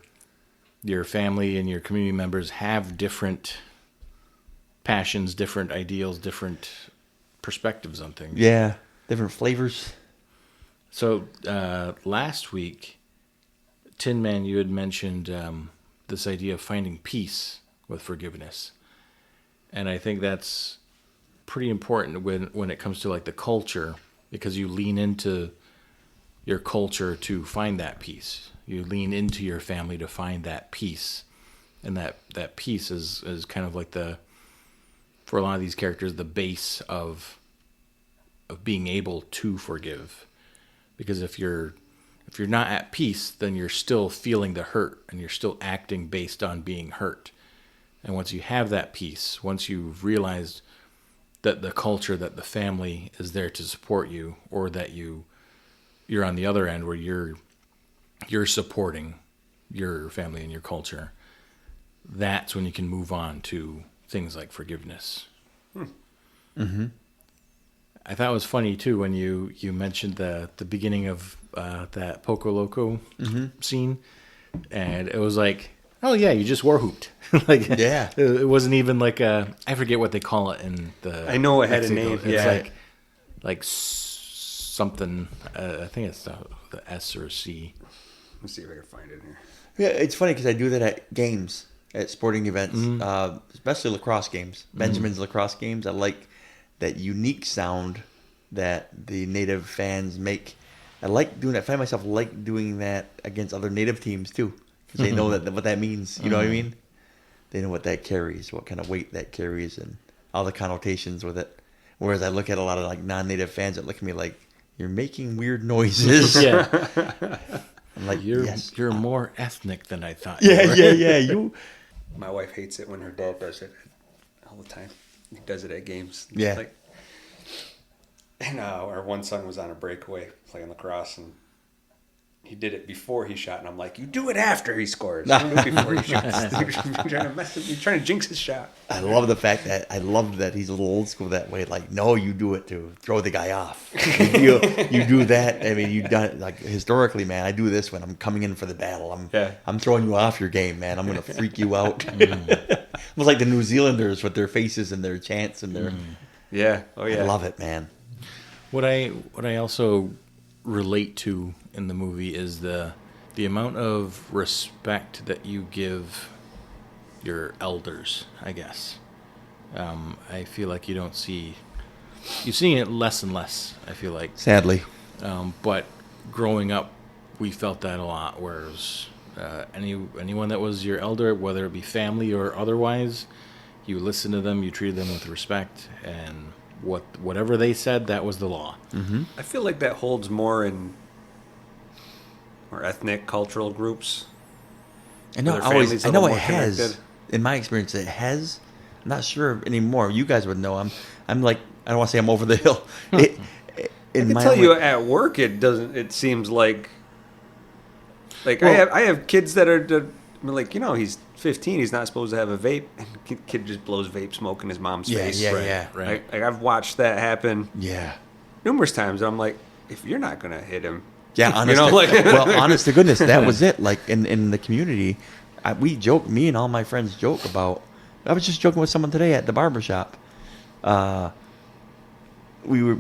family and your community members have different passions, different ideals, different perspectives on things. Yeah, different flavors. So last week, Tin Man, you had mentioned this idea of finding peace with forgiveness, and I think that's pretty important when it comes to like the culture, because you lean into your culture to find that peace. You lean into your family to find that peace, and that peace is kind of like for a lot of these characters, the base of being able to forgive. Because if you're not at peace, then you're still feeling the hurt and you're still acting based on being hurt. And once you have that peace, once you've realized that the culture, that the family is there to support you, or that you're on the other end where you're supporting your family and your culture, that's when you can move on to things like forgiveness. Mm-hmm. I thought it was funny too when you mentioned the beginning of that Poco Loco scene, and it was like Oh yeah, you just war hooped. Like Yeah. it wasn't even like a. I forget what they call it in the. I know it had a Mexico. name. It's Yeah. like something. I think it's the S or C. Let's see if I can find it here. Yeah, it's funny because I do that at games, at sporting events, especially lacrosse games, Benjamin's lacrosse games. I like that unique sound that the native fans make. I like doing that. I find myself like doing that against other native teams too, because they know that what that means. You know what I mean? They know what that carries, what kind of weight that carries, and all the connotations with it. Whereas I look at a lot of like non-native fans that look at me like, "You're making weird noises." Yeah, I'm like, you're yes. you're more ethnic than I thought. Yeah, you were. yeah. You. My wife hates it when her dad does it all the time. He does it at games. Yeah. Like, and our one son was on a breakaway playing lacrosse, and he did it before he shot. And I'm like, "You do it after he scores. Don't do it before he shoots. You're trying to jinx his shot." I love the fact that he's a little old school that way. Like, no, you do it to throw the guy off. You do that. I mean, you've done it like historically, man. I do this when I'm coming in for the battle. I'm throwing you off your game, man. I'm gonna freak you out. Almost like the New Zealanders with their faces and their chants and their. Yeah. Oh yeah. I love it, man. What I also relate to in the movie is the amount of respect that you give your elders, I guess. I feel like you're seeing it less and less, I feel like. Sadly. But growing up, we felt that a lot, whereas anyone that was your elder, whether it be family or otherwise, you listened to them, you treated them with respect, and whatever they said, that was the law. Mm-hmm. I feel like that holds more in more ethnic, cultural groups. I know. Where their families I a know little it more has. connected. In my experience, it has. I'm not sure anymore. You guys would know. I'm like, I don't want to say I'm over the hill. I can tell you at work, it doesn't. It seems like I have kids that are like, he's 15. He's not supposed to have a vape, and kid just blows vape smoke in his mom's face. Right. Like I've watched that happen Yeah. numerous times. I'm like, if you're not gonna hit him, Yeah, honest. Honest to goodness, that was it. Like in the community, we joke. Me and all my friends joke about. I was just joking with someone today at the barbershop. We were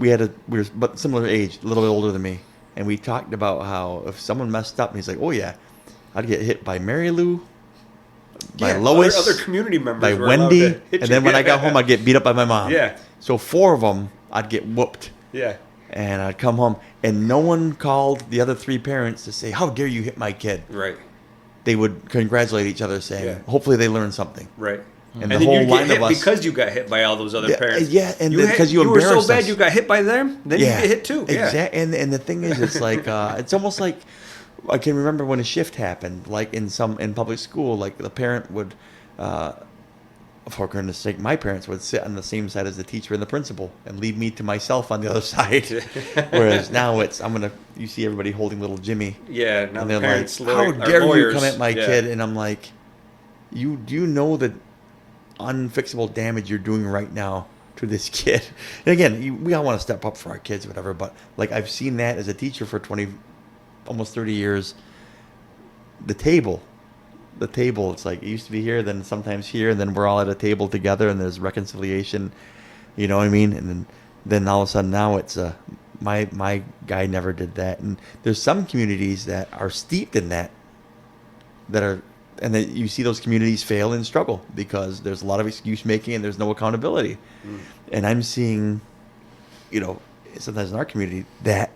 but similar age, a little bit older than me, and we talked about how if someone messed up, and he's like, "Oh yeah, I'd get hit by Mary Lou, by Lois, other community members, by were allowed Wendy, to hit and you. then when I got home, I'd get beat up by my mom." Yeah. So 4 of them, I'd get whooped. Yeah. And I'd come home, and no one called the other 3 parents to say, "How dare you hit my kid?" Right. They would congratulate each other, saying, Yeah. "Hopefully they learned something." Right. And And the then whole you line get of hit us, because you got hit by all those other parents. yeah, and because you were so embarrassed bad us. you got hit by them, then you get hit too. Yeah. Exactly. And the thing is, it's like it's almost like I can remember when a shift happened, like in public school, like the parent would, for goodness sake, my parents would sit on the same side as the teacher and the principal and leave me to myself on the other side. Whereas now you see everybody holding little Jimmy. Yeah. Now And the they're parents like, "How dare lawyers. you come at my Yeah. kid?" And I'm like, do you know the unfixable damage you're doing right now to this kid? And again, we all want to step up for our kids, whatever. But like I've seen that as a teacher for almost 30 years. The table. It's like it used to be here, then sometimes here, and then we're all at a table together, and there's reconciliation. You know what I mean? And then all of a sudden now it's my guy never did that. And there's some communities that are steeped in that and then you see those communities fail and struggle because there's a lot of excuse making and there's no accountability. And I'm seeing, sometimes in our community that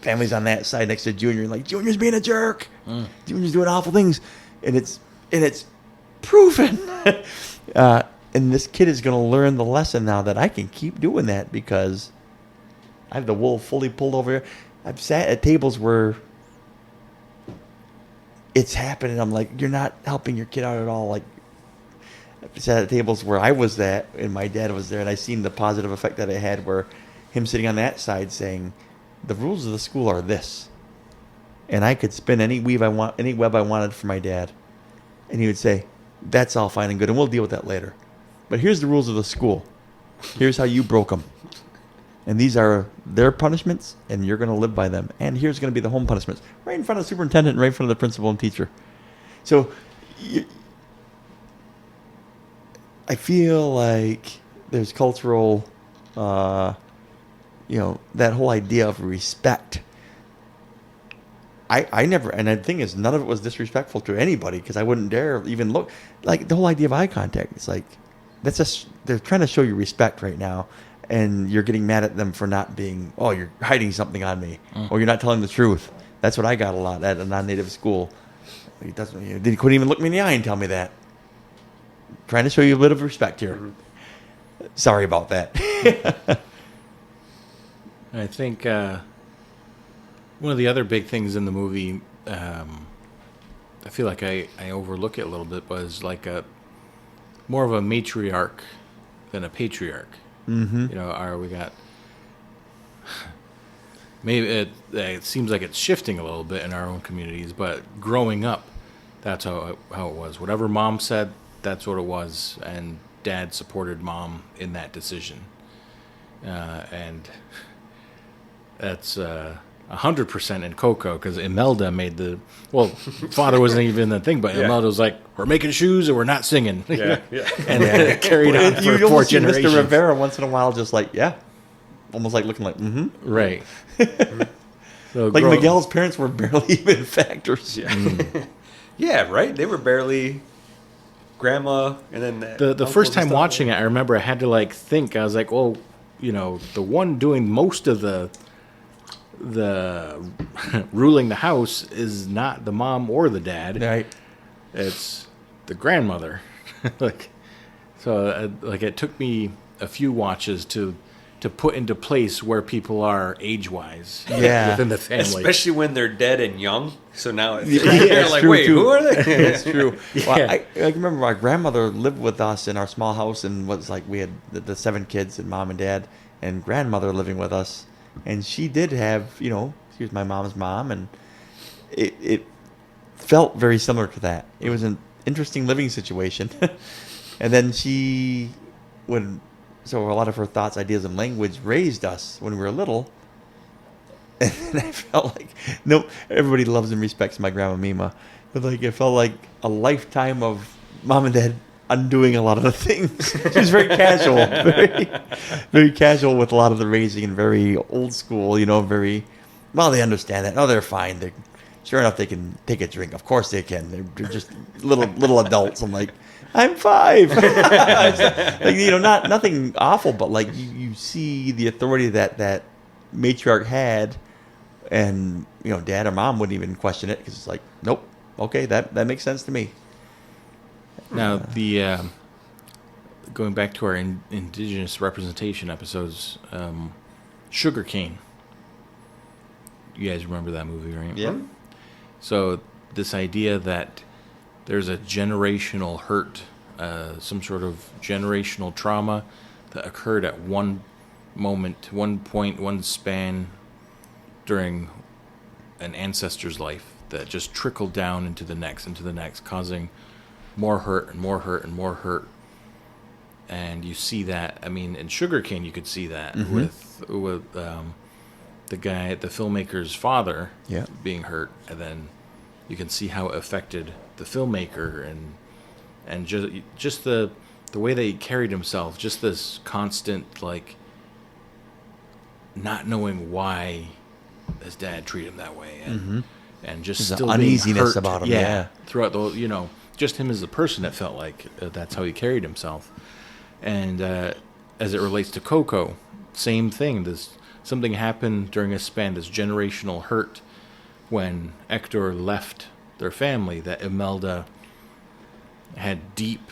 families on that side next to Junior, like, Junior's being a jerk. Junior's doing awful things. And it's proven. And this kid is going to learn the lesson now that I can keep doing that because I have the wool fully pulled over here. I've sat at tables where it's happening. I'm like, you're not helping your kid out at all. Like, I sat at tables where I was at and my dad was there, and I seen the positive effect that it had where him sitting on that side saying, the rules of the school are this. And I could spin any web I wanted for my dad. And he would say, that's all fine and good, and we'll deal with that later. But here's the rules of the school. Here's how you broke them. And these are their punishments, and you're going to live by them. And here's going to be the home punishments. Right in front of the superintendent and right in front of the principal and teacher. So I feel like there's cultural, that whole idea of respect. I never, and the thing is, none of it was disrespectful to anybody because I wouldn't dare even look. Like the whole idea of eye contact, it's like that's just they're trying to show you respect right now, and you're getting mad at them for not being. Oh, you're hiding something on me, or you're not telling the truth. That's what I got a lot at a non-native school. He couldn't even look me in the eye and tell me that. Trying to show you a bit of respect here. Mm-hmm. Sorry about that. I think one of the other big things in the movie, I feel like I overlook it a little bit, was like more of a matriarch than a patriarch. Mm-hmm. We got maybe it seems like it's shifting a little bit in our own communities, but growing up, that's how it was. Whatever mom said, that's what it was, and dad supported mom in that decision, and that's 100% in Coco, because Imelda made father wasn't even the thing, but Imelda was like, we're making shoes and we're not singing. Yeah. And it carried on for you 4 almost see generations. Mr. Rivera once in a while just like, almost like looking like, mm-hmm. Right. So like Miguel's parents were barely even factors. Yeah. Yeah, right? They were barely grandma and then the first time watching it, I remember I had to think. I was like, well, the one doing most of the ruling the house is not the mom or the dad. Right. It's the grandmother. It took me a few watches to put into place where people are age-wise within the family. Especially when they're dead and young. So now it's like, true, wait, too. who are they? It's true. Well, I remember my grandmother lived with us in our small house, and we had the 7 kids and mom and dad and grandmother living with us. And she did have, she was my mom's mom, and it felt very similar to that. It was an interesting living situation. And then so a lot of her thoughts, ideas, and language raised us when we were little. And then I felt like, everybody loves and respects my grandma Mima. But it felt like a lifetime of mom and dad undoing a lot of the things. She was very casual, very, very casual with a lot of the raising, and very old school, very, well, they understand that. No, they're fine. Sure enough, they can take a drink. Of course they can. They're just little adults. I'm like, I'm 5. Nothing awful, but you see the authority that matriarch had, and dad or mom wouldn't even question it because it's like, nope, okay, that makes sense to me. Now going back to our indigenous representation episodes, Sugarcane. You guys remember that movie, right? Yeah. So this idea that there's a generational hurt, some sort of generational trauma that occurred at one moment, one point, one span during an ancestor's life that just trickled down into the next, causing more hurt and more hurt and more hurt. And you see that, in Sugarcane you could see that with the guy, the filmmaker's father being hurt, and then you can see how it affected the filmmaker and just the way that he carried himself, just this constant not knowing why his dad treated him that way, and just there's still an uneasiness being hurt, about him. Throughout the just him as a person, it felt like that's how he carried himself. And as it relates to Coco, same thing. Something happened during a span, this generational hurt, when Hector left their family, that Imelda had deep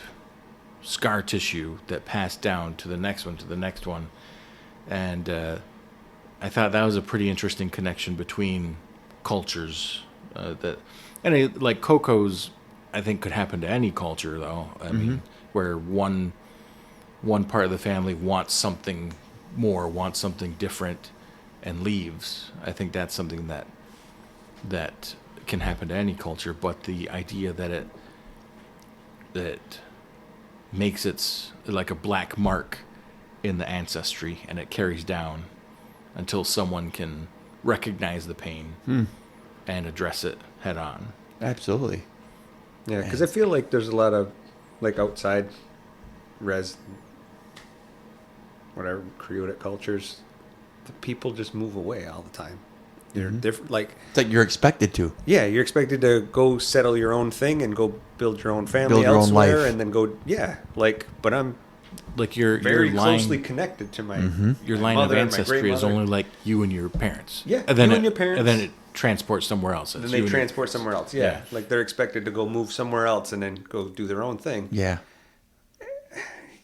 scar tissue that passed down to the next one. And I thought that was a pretty interesting connection between cultures. Like Coco's, I think, could happen to any culture, though. I mean, where one part of the family wants something more, wants something different, and leaves. I think that's something that can happen to any culture. But the idea that it makes it like a black mark in the ancestry, and it carries down until someone can recognize the pain and address it head on. Absolutely. Yeah, because I feel like there's a lot of like outside whatever Creotic cultures, the people just move away all the time. They're different. Like It's like you're expected to. yeah, you're expected to go settle your own thing and go build your own family Build your own elsewhere, life. and then go but I'm Like your very line, closely connected to my your my line of mother and my ancestry is great-mother. only like you and your parents. Yeah, and then you and your parents. and then it transports somewhere else. It's Then you they and your- transport somewhere else. Yeah. Yeah. Like they're expected to go move somewhere else and then go do their own thing. Yeah.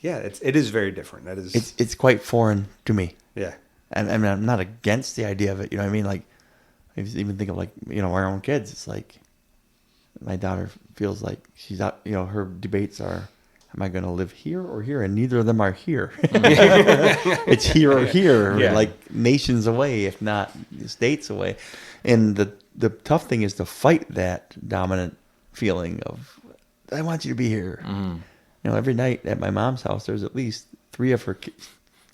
Yeah, it is very different. That is It's quite foreign to me. yeah. And I mean, I'm not against the idea of it. You know what I mean? Like, I just even think of like, our own kids. It's like my daughter feels like she's out, her debates are, am I going to live here or here? And neither of them are here. It's here or here, Yeah. like nations away, if not states away. And the tough thing is to fight that dominant feeling of, I want you to be here. Every night at my mom's house, there's at least 3 of her kids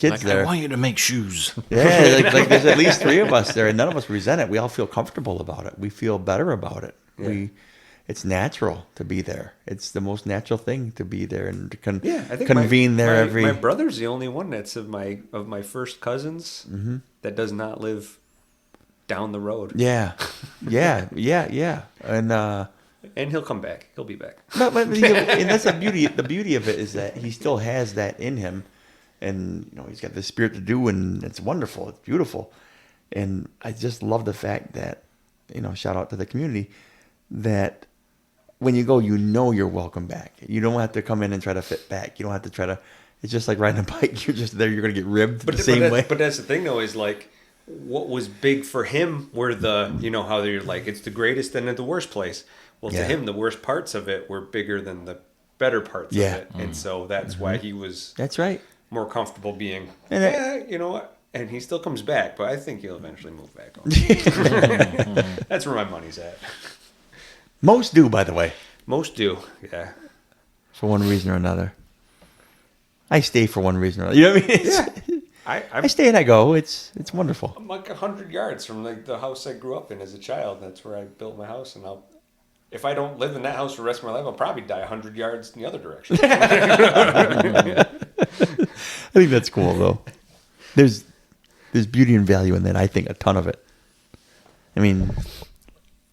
like, there. I want you to make shoes. Yeah, like there's at least 3 of us there, and none of us resent it. We all feel comfortable about it. We feel better about it. Yeah. It's natural to be there. It's the most natural thing to be there and to I think convene there every. My brother's the only one that's of my first cousins that does not live down the road. Yeah, and he'll come back. He'll be back. but and that's the beauty. The beauty of it is that he still has that in him, and he's got the spirit to do, and it's wonderful. It's beautiful, and I just love the fact that shout out to the community that. When you go, you're welcome back. You don't have to come in and try to fit back. You don't have to try to. It's just like riding a bike. You're just there. You're going to get ribbed the same way. But that's the thing, though, is like what was big for him were the how they're like it's the greatest and the worst place. Well, to him, the worst parts of it were bigger than the better parts of it, and so that's why he was. That's right. More comfortable being. And you know what? And he still comes back, but I think he'll eventually move back home. That's where my money's at. Most do, by the way. Most do, yeah. For one reason or another. I stay for one reason or another. You know what I mean? I stay and I go. It's wonderful. I'm like 100 yards from like the house I grew up in as a child. That's where I built my house, and if I don't live in that house for the rest of my life, I'll probably die 100 yards in the other direction. I think that's cool, though. There's beauty and value in that. I think a ton of it. I mean,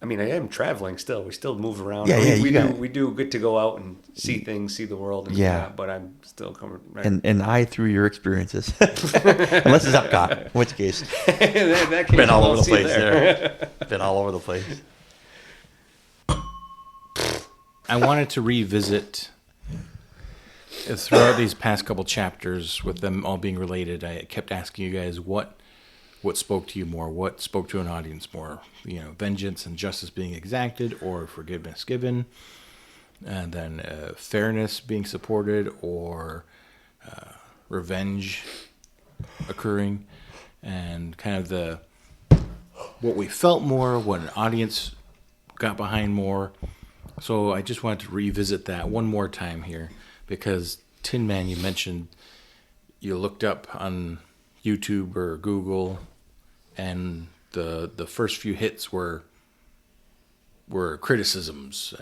I am traveling still. We still move around. Yeah, we do get to go out and see things, see the world. And but I'm still coming. Right? And I through your experiences, unless it's Epcot, in which case, in that case been all I over won't the see it place there. Been all over the place. I wanted to revisit throughout these past couple chapters, with them all being related. I kept asking you guys what spoke to you more, what spoke to an audience more. Vengeance and justice being exacted, or forgiveness given, and then fairness being supported, or revenge occurring, and kind of what we felt more, what an audience got behind more. So I just wanted to revisit that one more time here, because Tin Man, you mentioned you looked up on YouTube or Google, and the first few hits were criticisms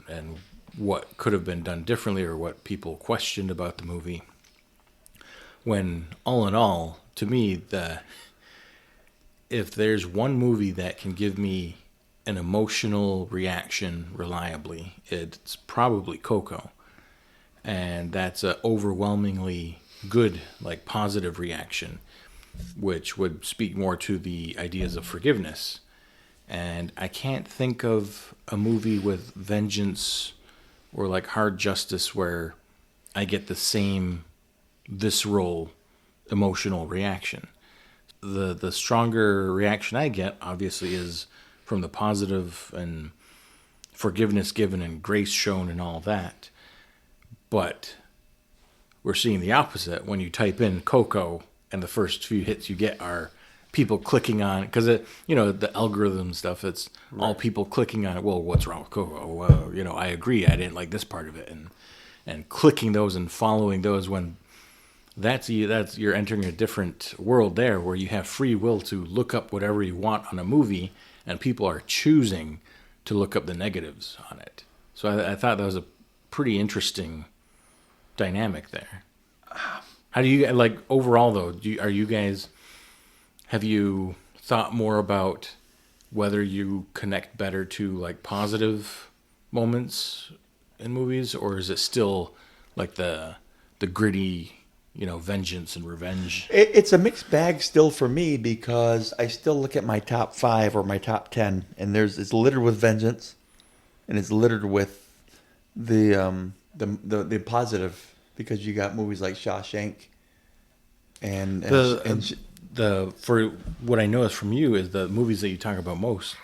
and what could have been done differently, or what people questioned about the movie. When all in all, to me, if there's one movie that can give me an emotional reaction reliably, it's probably Coco. And that's an overwhelmingly good, like positive reaction, which would speak more to the ideas of forgiveness. And I can't think of a movie with vengeance or like hard justice where I get the same visceral emotional reaction. The stronger reaction I get, obviously, is from the positive and forgiveness given and grace shown and all that. But we're seeing the opposite when you type in Coco, and the first few hits you get are people clicking on, because the algorithm stuff, it's all people clicking on it. Well, what's wrong with Coco? Well, I agree, I didn't like this part of it, and clicking those and following those, when that's you're entering a different world there, where you have free will to look up whatever you want on a movie, and people are choosing to look up the negatives on it. So I thought that was a pretty interesting dynamic there. How do you like overall though? Have you thought more about whether you connect better to like positive moments in movies, or is it still like the gritty, vengeance and revenge? It's a mixed bag still for me because I still look at my top 5 or my top 10, and it's littered with vengeance, and it's littered with the positive, because you got movies like Shawshank and For what I noticed from you is the movies that you talk about most.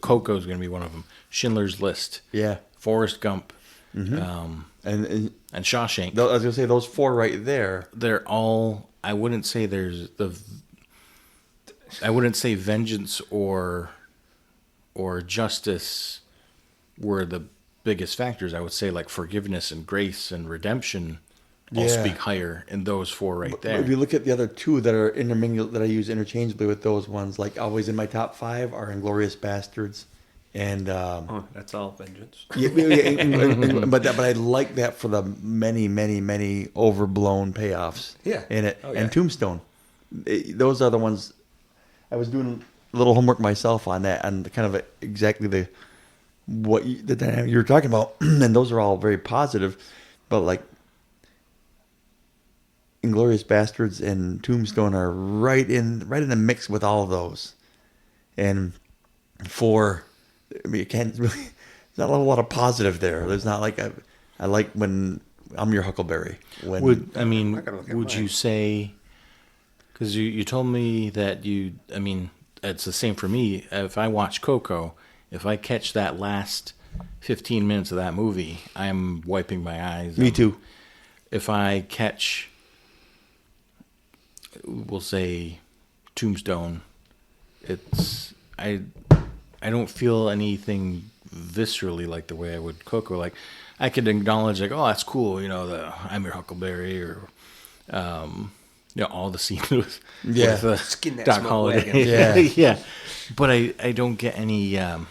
Coco is going to be one of them. Schindler's List. Yeah. Forrest Gump. and Shawshank. I was gonna say those 4 right there. They're all. I wouldn't say vengeance or justice were the biggest factors. I would say like forgiveness and grace and redemption all Yeah. speak higher in those 4 right there. If you look at the other 2 that are intermingled, that I use interchangeably with those ones, like always in my top 5 are Inglourious Bastards, and That's all vengeance. but I like that for the many overblown payoffs. Yeah. In it. Oh, yeah. And Tombstone, those are the ones. I was doing a little homework myself on that, and kind of exactly the dynamic you were talking about, and those are all very positive, but like Inglourious Bastards and Tombstone are right in the mix with all of those. And you can't really. There's not a lot of positive there. There's not like I like when I'm Your Huckleberry. When Would I gotta look at mine. you say? Because you told me that it's the same for me. If I watch Coco, if I catch that last 15 minutes of that movie, I'm wiping my eyes. Me too. If I catch, we'll say, Tombstone, I don't feel anything viscerally like the way I would Coco. Like I could acknowledge like, oh, that's cool, the I'm Your Huckleberry, or all the scenes with Skin that Doc smoke Holliday. wagon. Yeah. Yeah. But I don't get any. I'm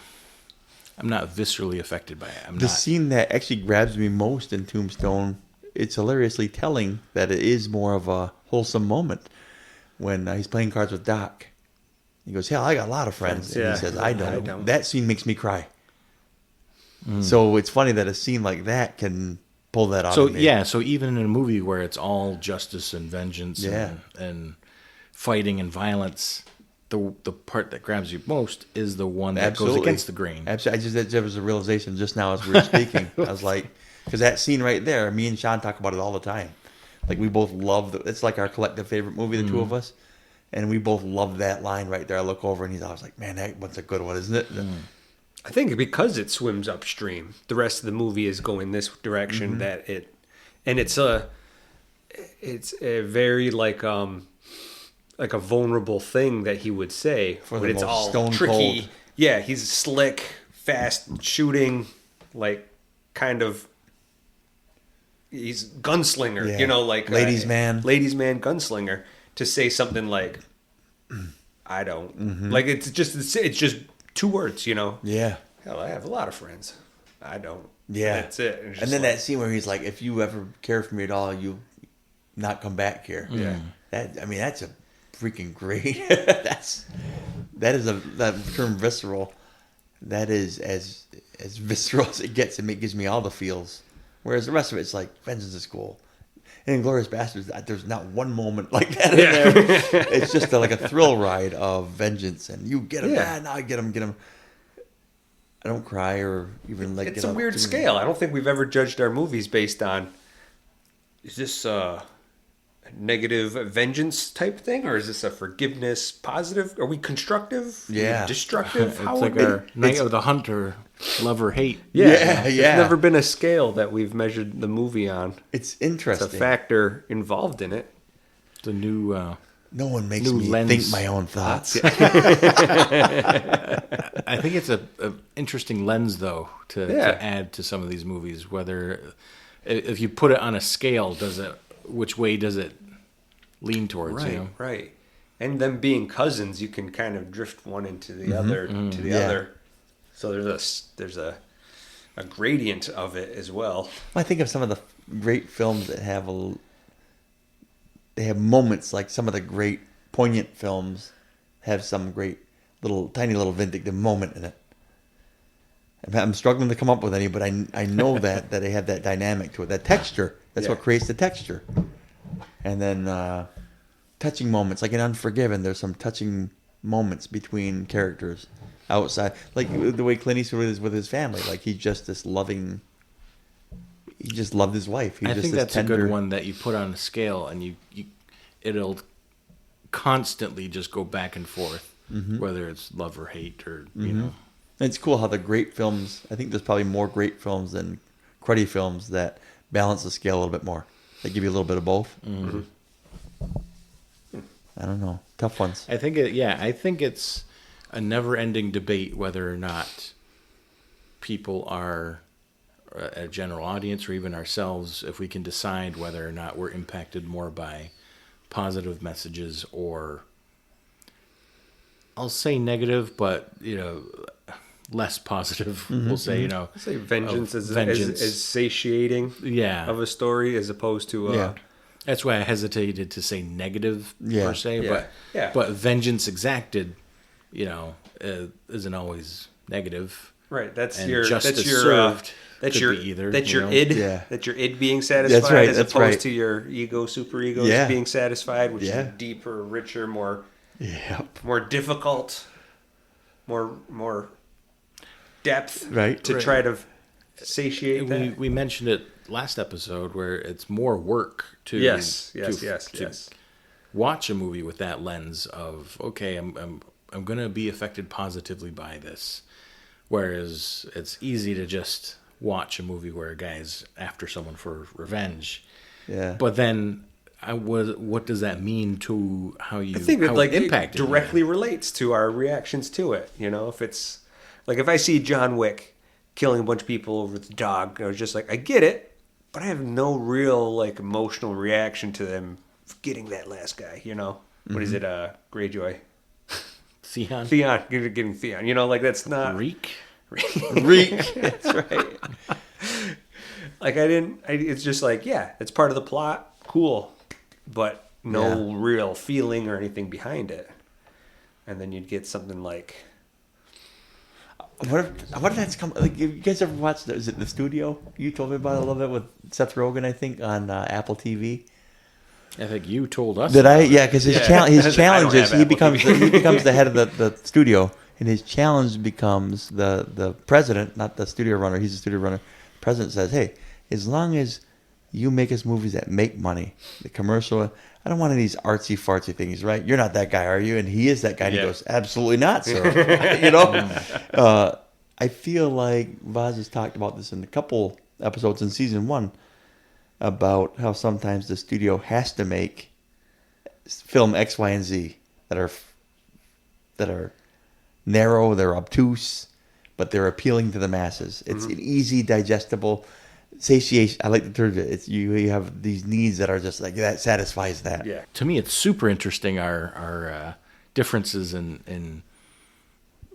not viscerally affected by it. The scene that actually grabs me most in Tombstone, it's hilariously telling that it is more of a wholesome moment when he's playing cards with Doc. He goes, hell, I got a lot of friends. And Yeah. he says, I I don't. don't. That scene makes me cry. So it's funny that a scene like that can pull that out So of me. yeah, so even in a movie where it's all justice and vengeance Yeah. and fighting and violence, the part that grabs you most is the one that goes against the grain. Absolutely. That was a realization just now as we were speaking. I was like, because that scene right there, me and Sean talk about it all the time. Like we both love it's like our collective favorite movie, the 2 of us. And we both love that line right there. I look over and he's always like, man, that one's a good one, isn't it? I think because it swims upstream, the rest of the movie is going this direction. It's a very like a vulnerable thing that he would say For when the it's most all stone tricky. cold. Yeah, he's slick, fast shooting, like kind of. He's gunslinger, Yeah. like Ladies' man. gunslinger. To say something like, I don't like it's just 2 words, Yeah. Hell, I have a lot of friends. I don't. Yeah. That's it. It's And just then like- that scene where he's like, if you ever care for me at all, you not come back here. Yeah. That's a freaking great. that term visceral. That is as visceral as it gets. It gives me all the feels. Whereas the rest of it's like vengeance is cool. In Inglourious Bastards, there's not one moment like that in there. It's just like a thrill ride of vengeance, and you get him. Yeah. Now I get him. I don't cry or even like. It's get a up weird to- scale. I don't think we've ever judged our movies based on. Is this a negative vengeance type thing, or is this a forgiveness positive? Are we constructive? Are we Yeah. destructive? It's How like would our Night of the Hunter, love or hate. Yeah. There's never been a scale that we've measured the movie on. It's It's a interesting. factor involved in it. The new. No one makes New me lens. think my own thoughts. I think it's a interesting lens though to add to some of these movies. Whether if you put it on a scale, which way does it lean towards? Right. And them being cousins, you can kind of drift one into the other to the Yeah. other. So there's a a gradient of it as well. I think of some of the great films that they have moments, like some of the great poignant films have some great tiny little vindictive moment in it. I'm struggling to come up with any, but I know that they have that dynamic to it, that texture. That's what creates the texture. And then touching moments, like in Unforgiven, there's some touching moments between characters outside, like the way Clint Eastwood is with his family. Like he's just this loving. He just loved his wife. I think that's a good one that you put on a scale, and it'll constantly just go back and forth, whether it's love or hate or you know. And it's cool how the great films. I think there's probably more great films than cruddy films that balance the scale a little bit more. They give you a little bit of both. Mm-hmm. I don't know. Tough ones. I think it's a never-ending debate whether or not people are a general audience or even ourselves, if we can decide whether or not we're impacted more by positive messages or, I'll say negative, but less positive. We'll say I say vengeance is satiating of a story as opposed to That's why I hesitated to say negative per se, but vengeance exacted, isn't always negative. Right. That's and your justice that's your served. that's could your be either. that's your id. Yeah. That's your id being satisfied That's right, as that's opposed right. to your ego, superego being satisfied, which is deeper, richer, more difficult, more depth to try to satiate that. We mentioned it last episode where it's more work to yes. watch a movie with that lens of I'm going to be affected positively by this, whereas it's easy to just watch a movie where a guy's after someone for revenge. Yeah. But then what does that mean to how you? I think how it directly relates to our reactions to it. If it's like if I see John Wick killing a bunch of people over the dog, I was just like, I get it, but I have no real emotional reaction to them getting that last guy. What is it? Greyjoy. Theon. Getting Theon. That's not Reek. Reek. That's right. It's just it's part of the plot. Cool. But no real feeling or anything behind it. And then you'd get something like... What if that's come? You guys ever watched? Is it The Studio? You told me about it a little bit with Seth Rogen, I think, on Apple TV. I think you told us. Did I? Yeah, because his challenge is he Apple becomes the head of the studio, and his challenge becomes the president, not the studio runner. He's the studio runner. The president says, "Hey, as long as you make us movies that make money, the commercial. I don't want any of these artsy fartsy things, right? You're not that guy, are you?" And he is that guy. And he goes, "Absolutely not, sir." I feel like Vaz has talked about this in a couple episodes in season 1 about how sometimes the studio has to make film X, Y, and Z that are narrow, they're obtuse, but they're appealing to the masses. It's an easy, digestible satiation. I like the term. It's you have these needs that are just like that satisfies that. Yeah. To me, it's super interesting our differences in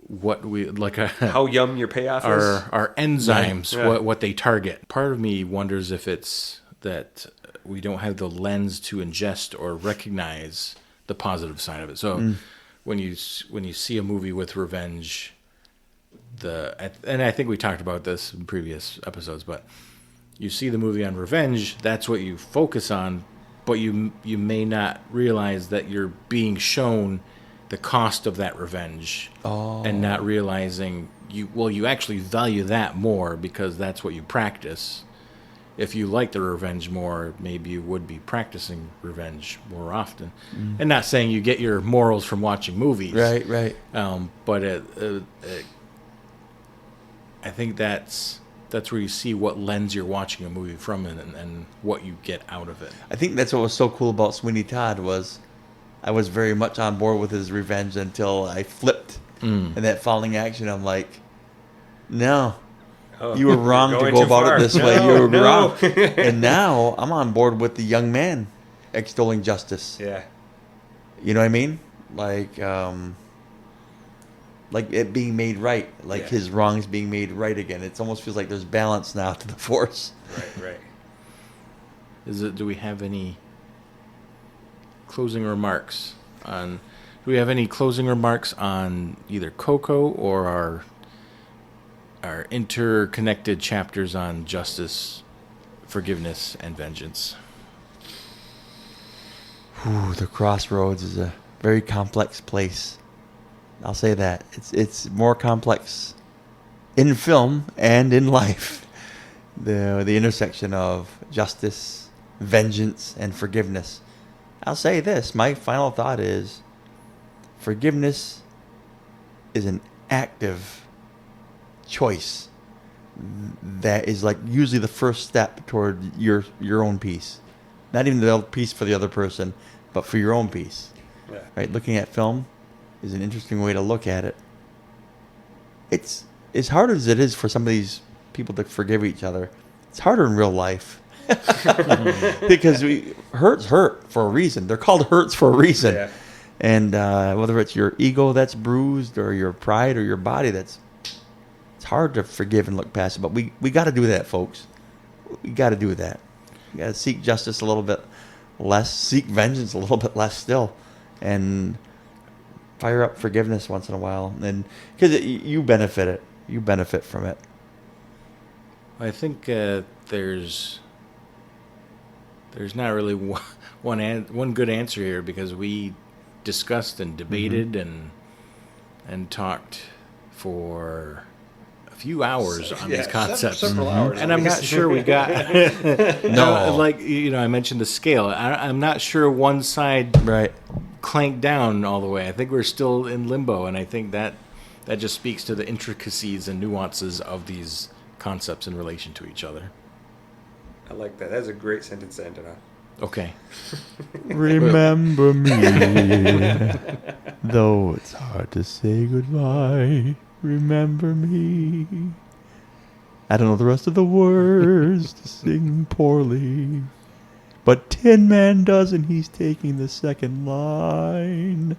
what we like. How yum your payoff is. Our enzymes, what they target. Part of me wonders if it's that we don't have the lens to ingest or recognize the positive side of it. So when you see a movie with revenge, and I think we talked about this in previous episodes, but you see the movie on revenge, that's what you focus on, but you may not realize that you're being shown the cost of that revenge and not realizing you actually value that more because that's what you practice. If you like the revenge more, maybe you would be practicing revenge more often. And not saying you get your morals from watching movies. Right. But I think that's where you see what lens you're watching a movie from and what you get out of it. I think that's what was so cool about Sweeney Todd was I was very much on board with his revenge until I flipped. In that following action, I'm like, no. You were wrong to go about it this way. You were wrong. And now I'm on board with the young man extolling justice. Yeah. You know what I mean? Like, like it being made right, like Yeah. his wrongs being made right again. It almost feels like there's balance now to the Force. Right. Do we have any closing remarks on? Do we have any closing remarks on either Coco or our interconnected chapters on justice, forgiveness, and vengeance? Ooh, the crossroads is a very complex place. I'll say that. It's more complex in film and in life. The intersection of justice, vengeance, and forgiveness. I'll say this. My final thought is forgiveness is an active choice that is like usually the first step toward your own peace. Not even the peace for the other person, but for your own peace. Yeah. Right? Looking at film is an interesting way to look at it. It's as hard as it is for some of these people to forgive each other. It's harder in real life. Because hurts hurt for a reason. They're called hurts for a reason. Yeah. And whether it's your ego that's bruised or your pride or your body, it's hard to forgive and look past it. But we got to do that, folks. We got to do that. We got to seek justice a little bit less, seek vengeance a little bit less still, and fire up forgiveness once in a while. And because you benefit from it. I think there's not really one good answer here, because we discussed and debated and talked for a few hours on these concepts, several hours. and I'm not sure we got No. like I mentioned the scale. I'm not sure one side Right. clanked down all the way. I think we're still in limbo, and I think that just speaks to the intricacies and nuances of these concepts in relation to each other. I like that. That's a great sentence to end it on. Okay. Remember me, though it's hard to say goodbye. Remember me. I don't know the rest of the words to sing poorly, but Tin Man does, and he's taking the second line.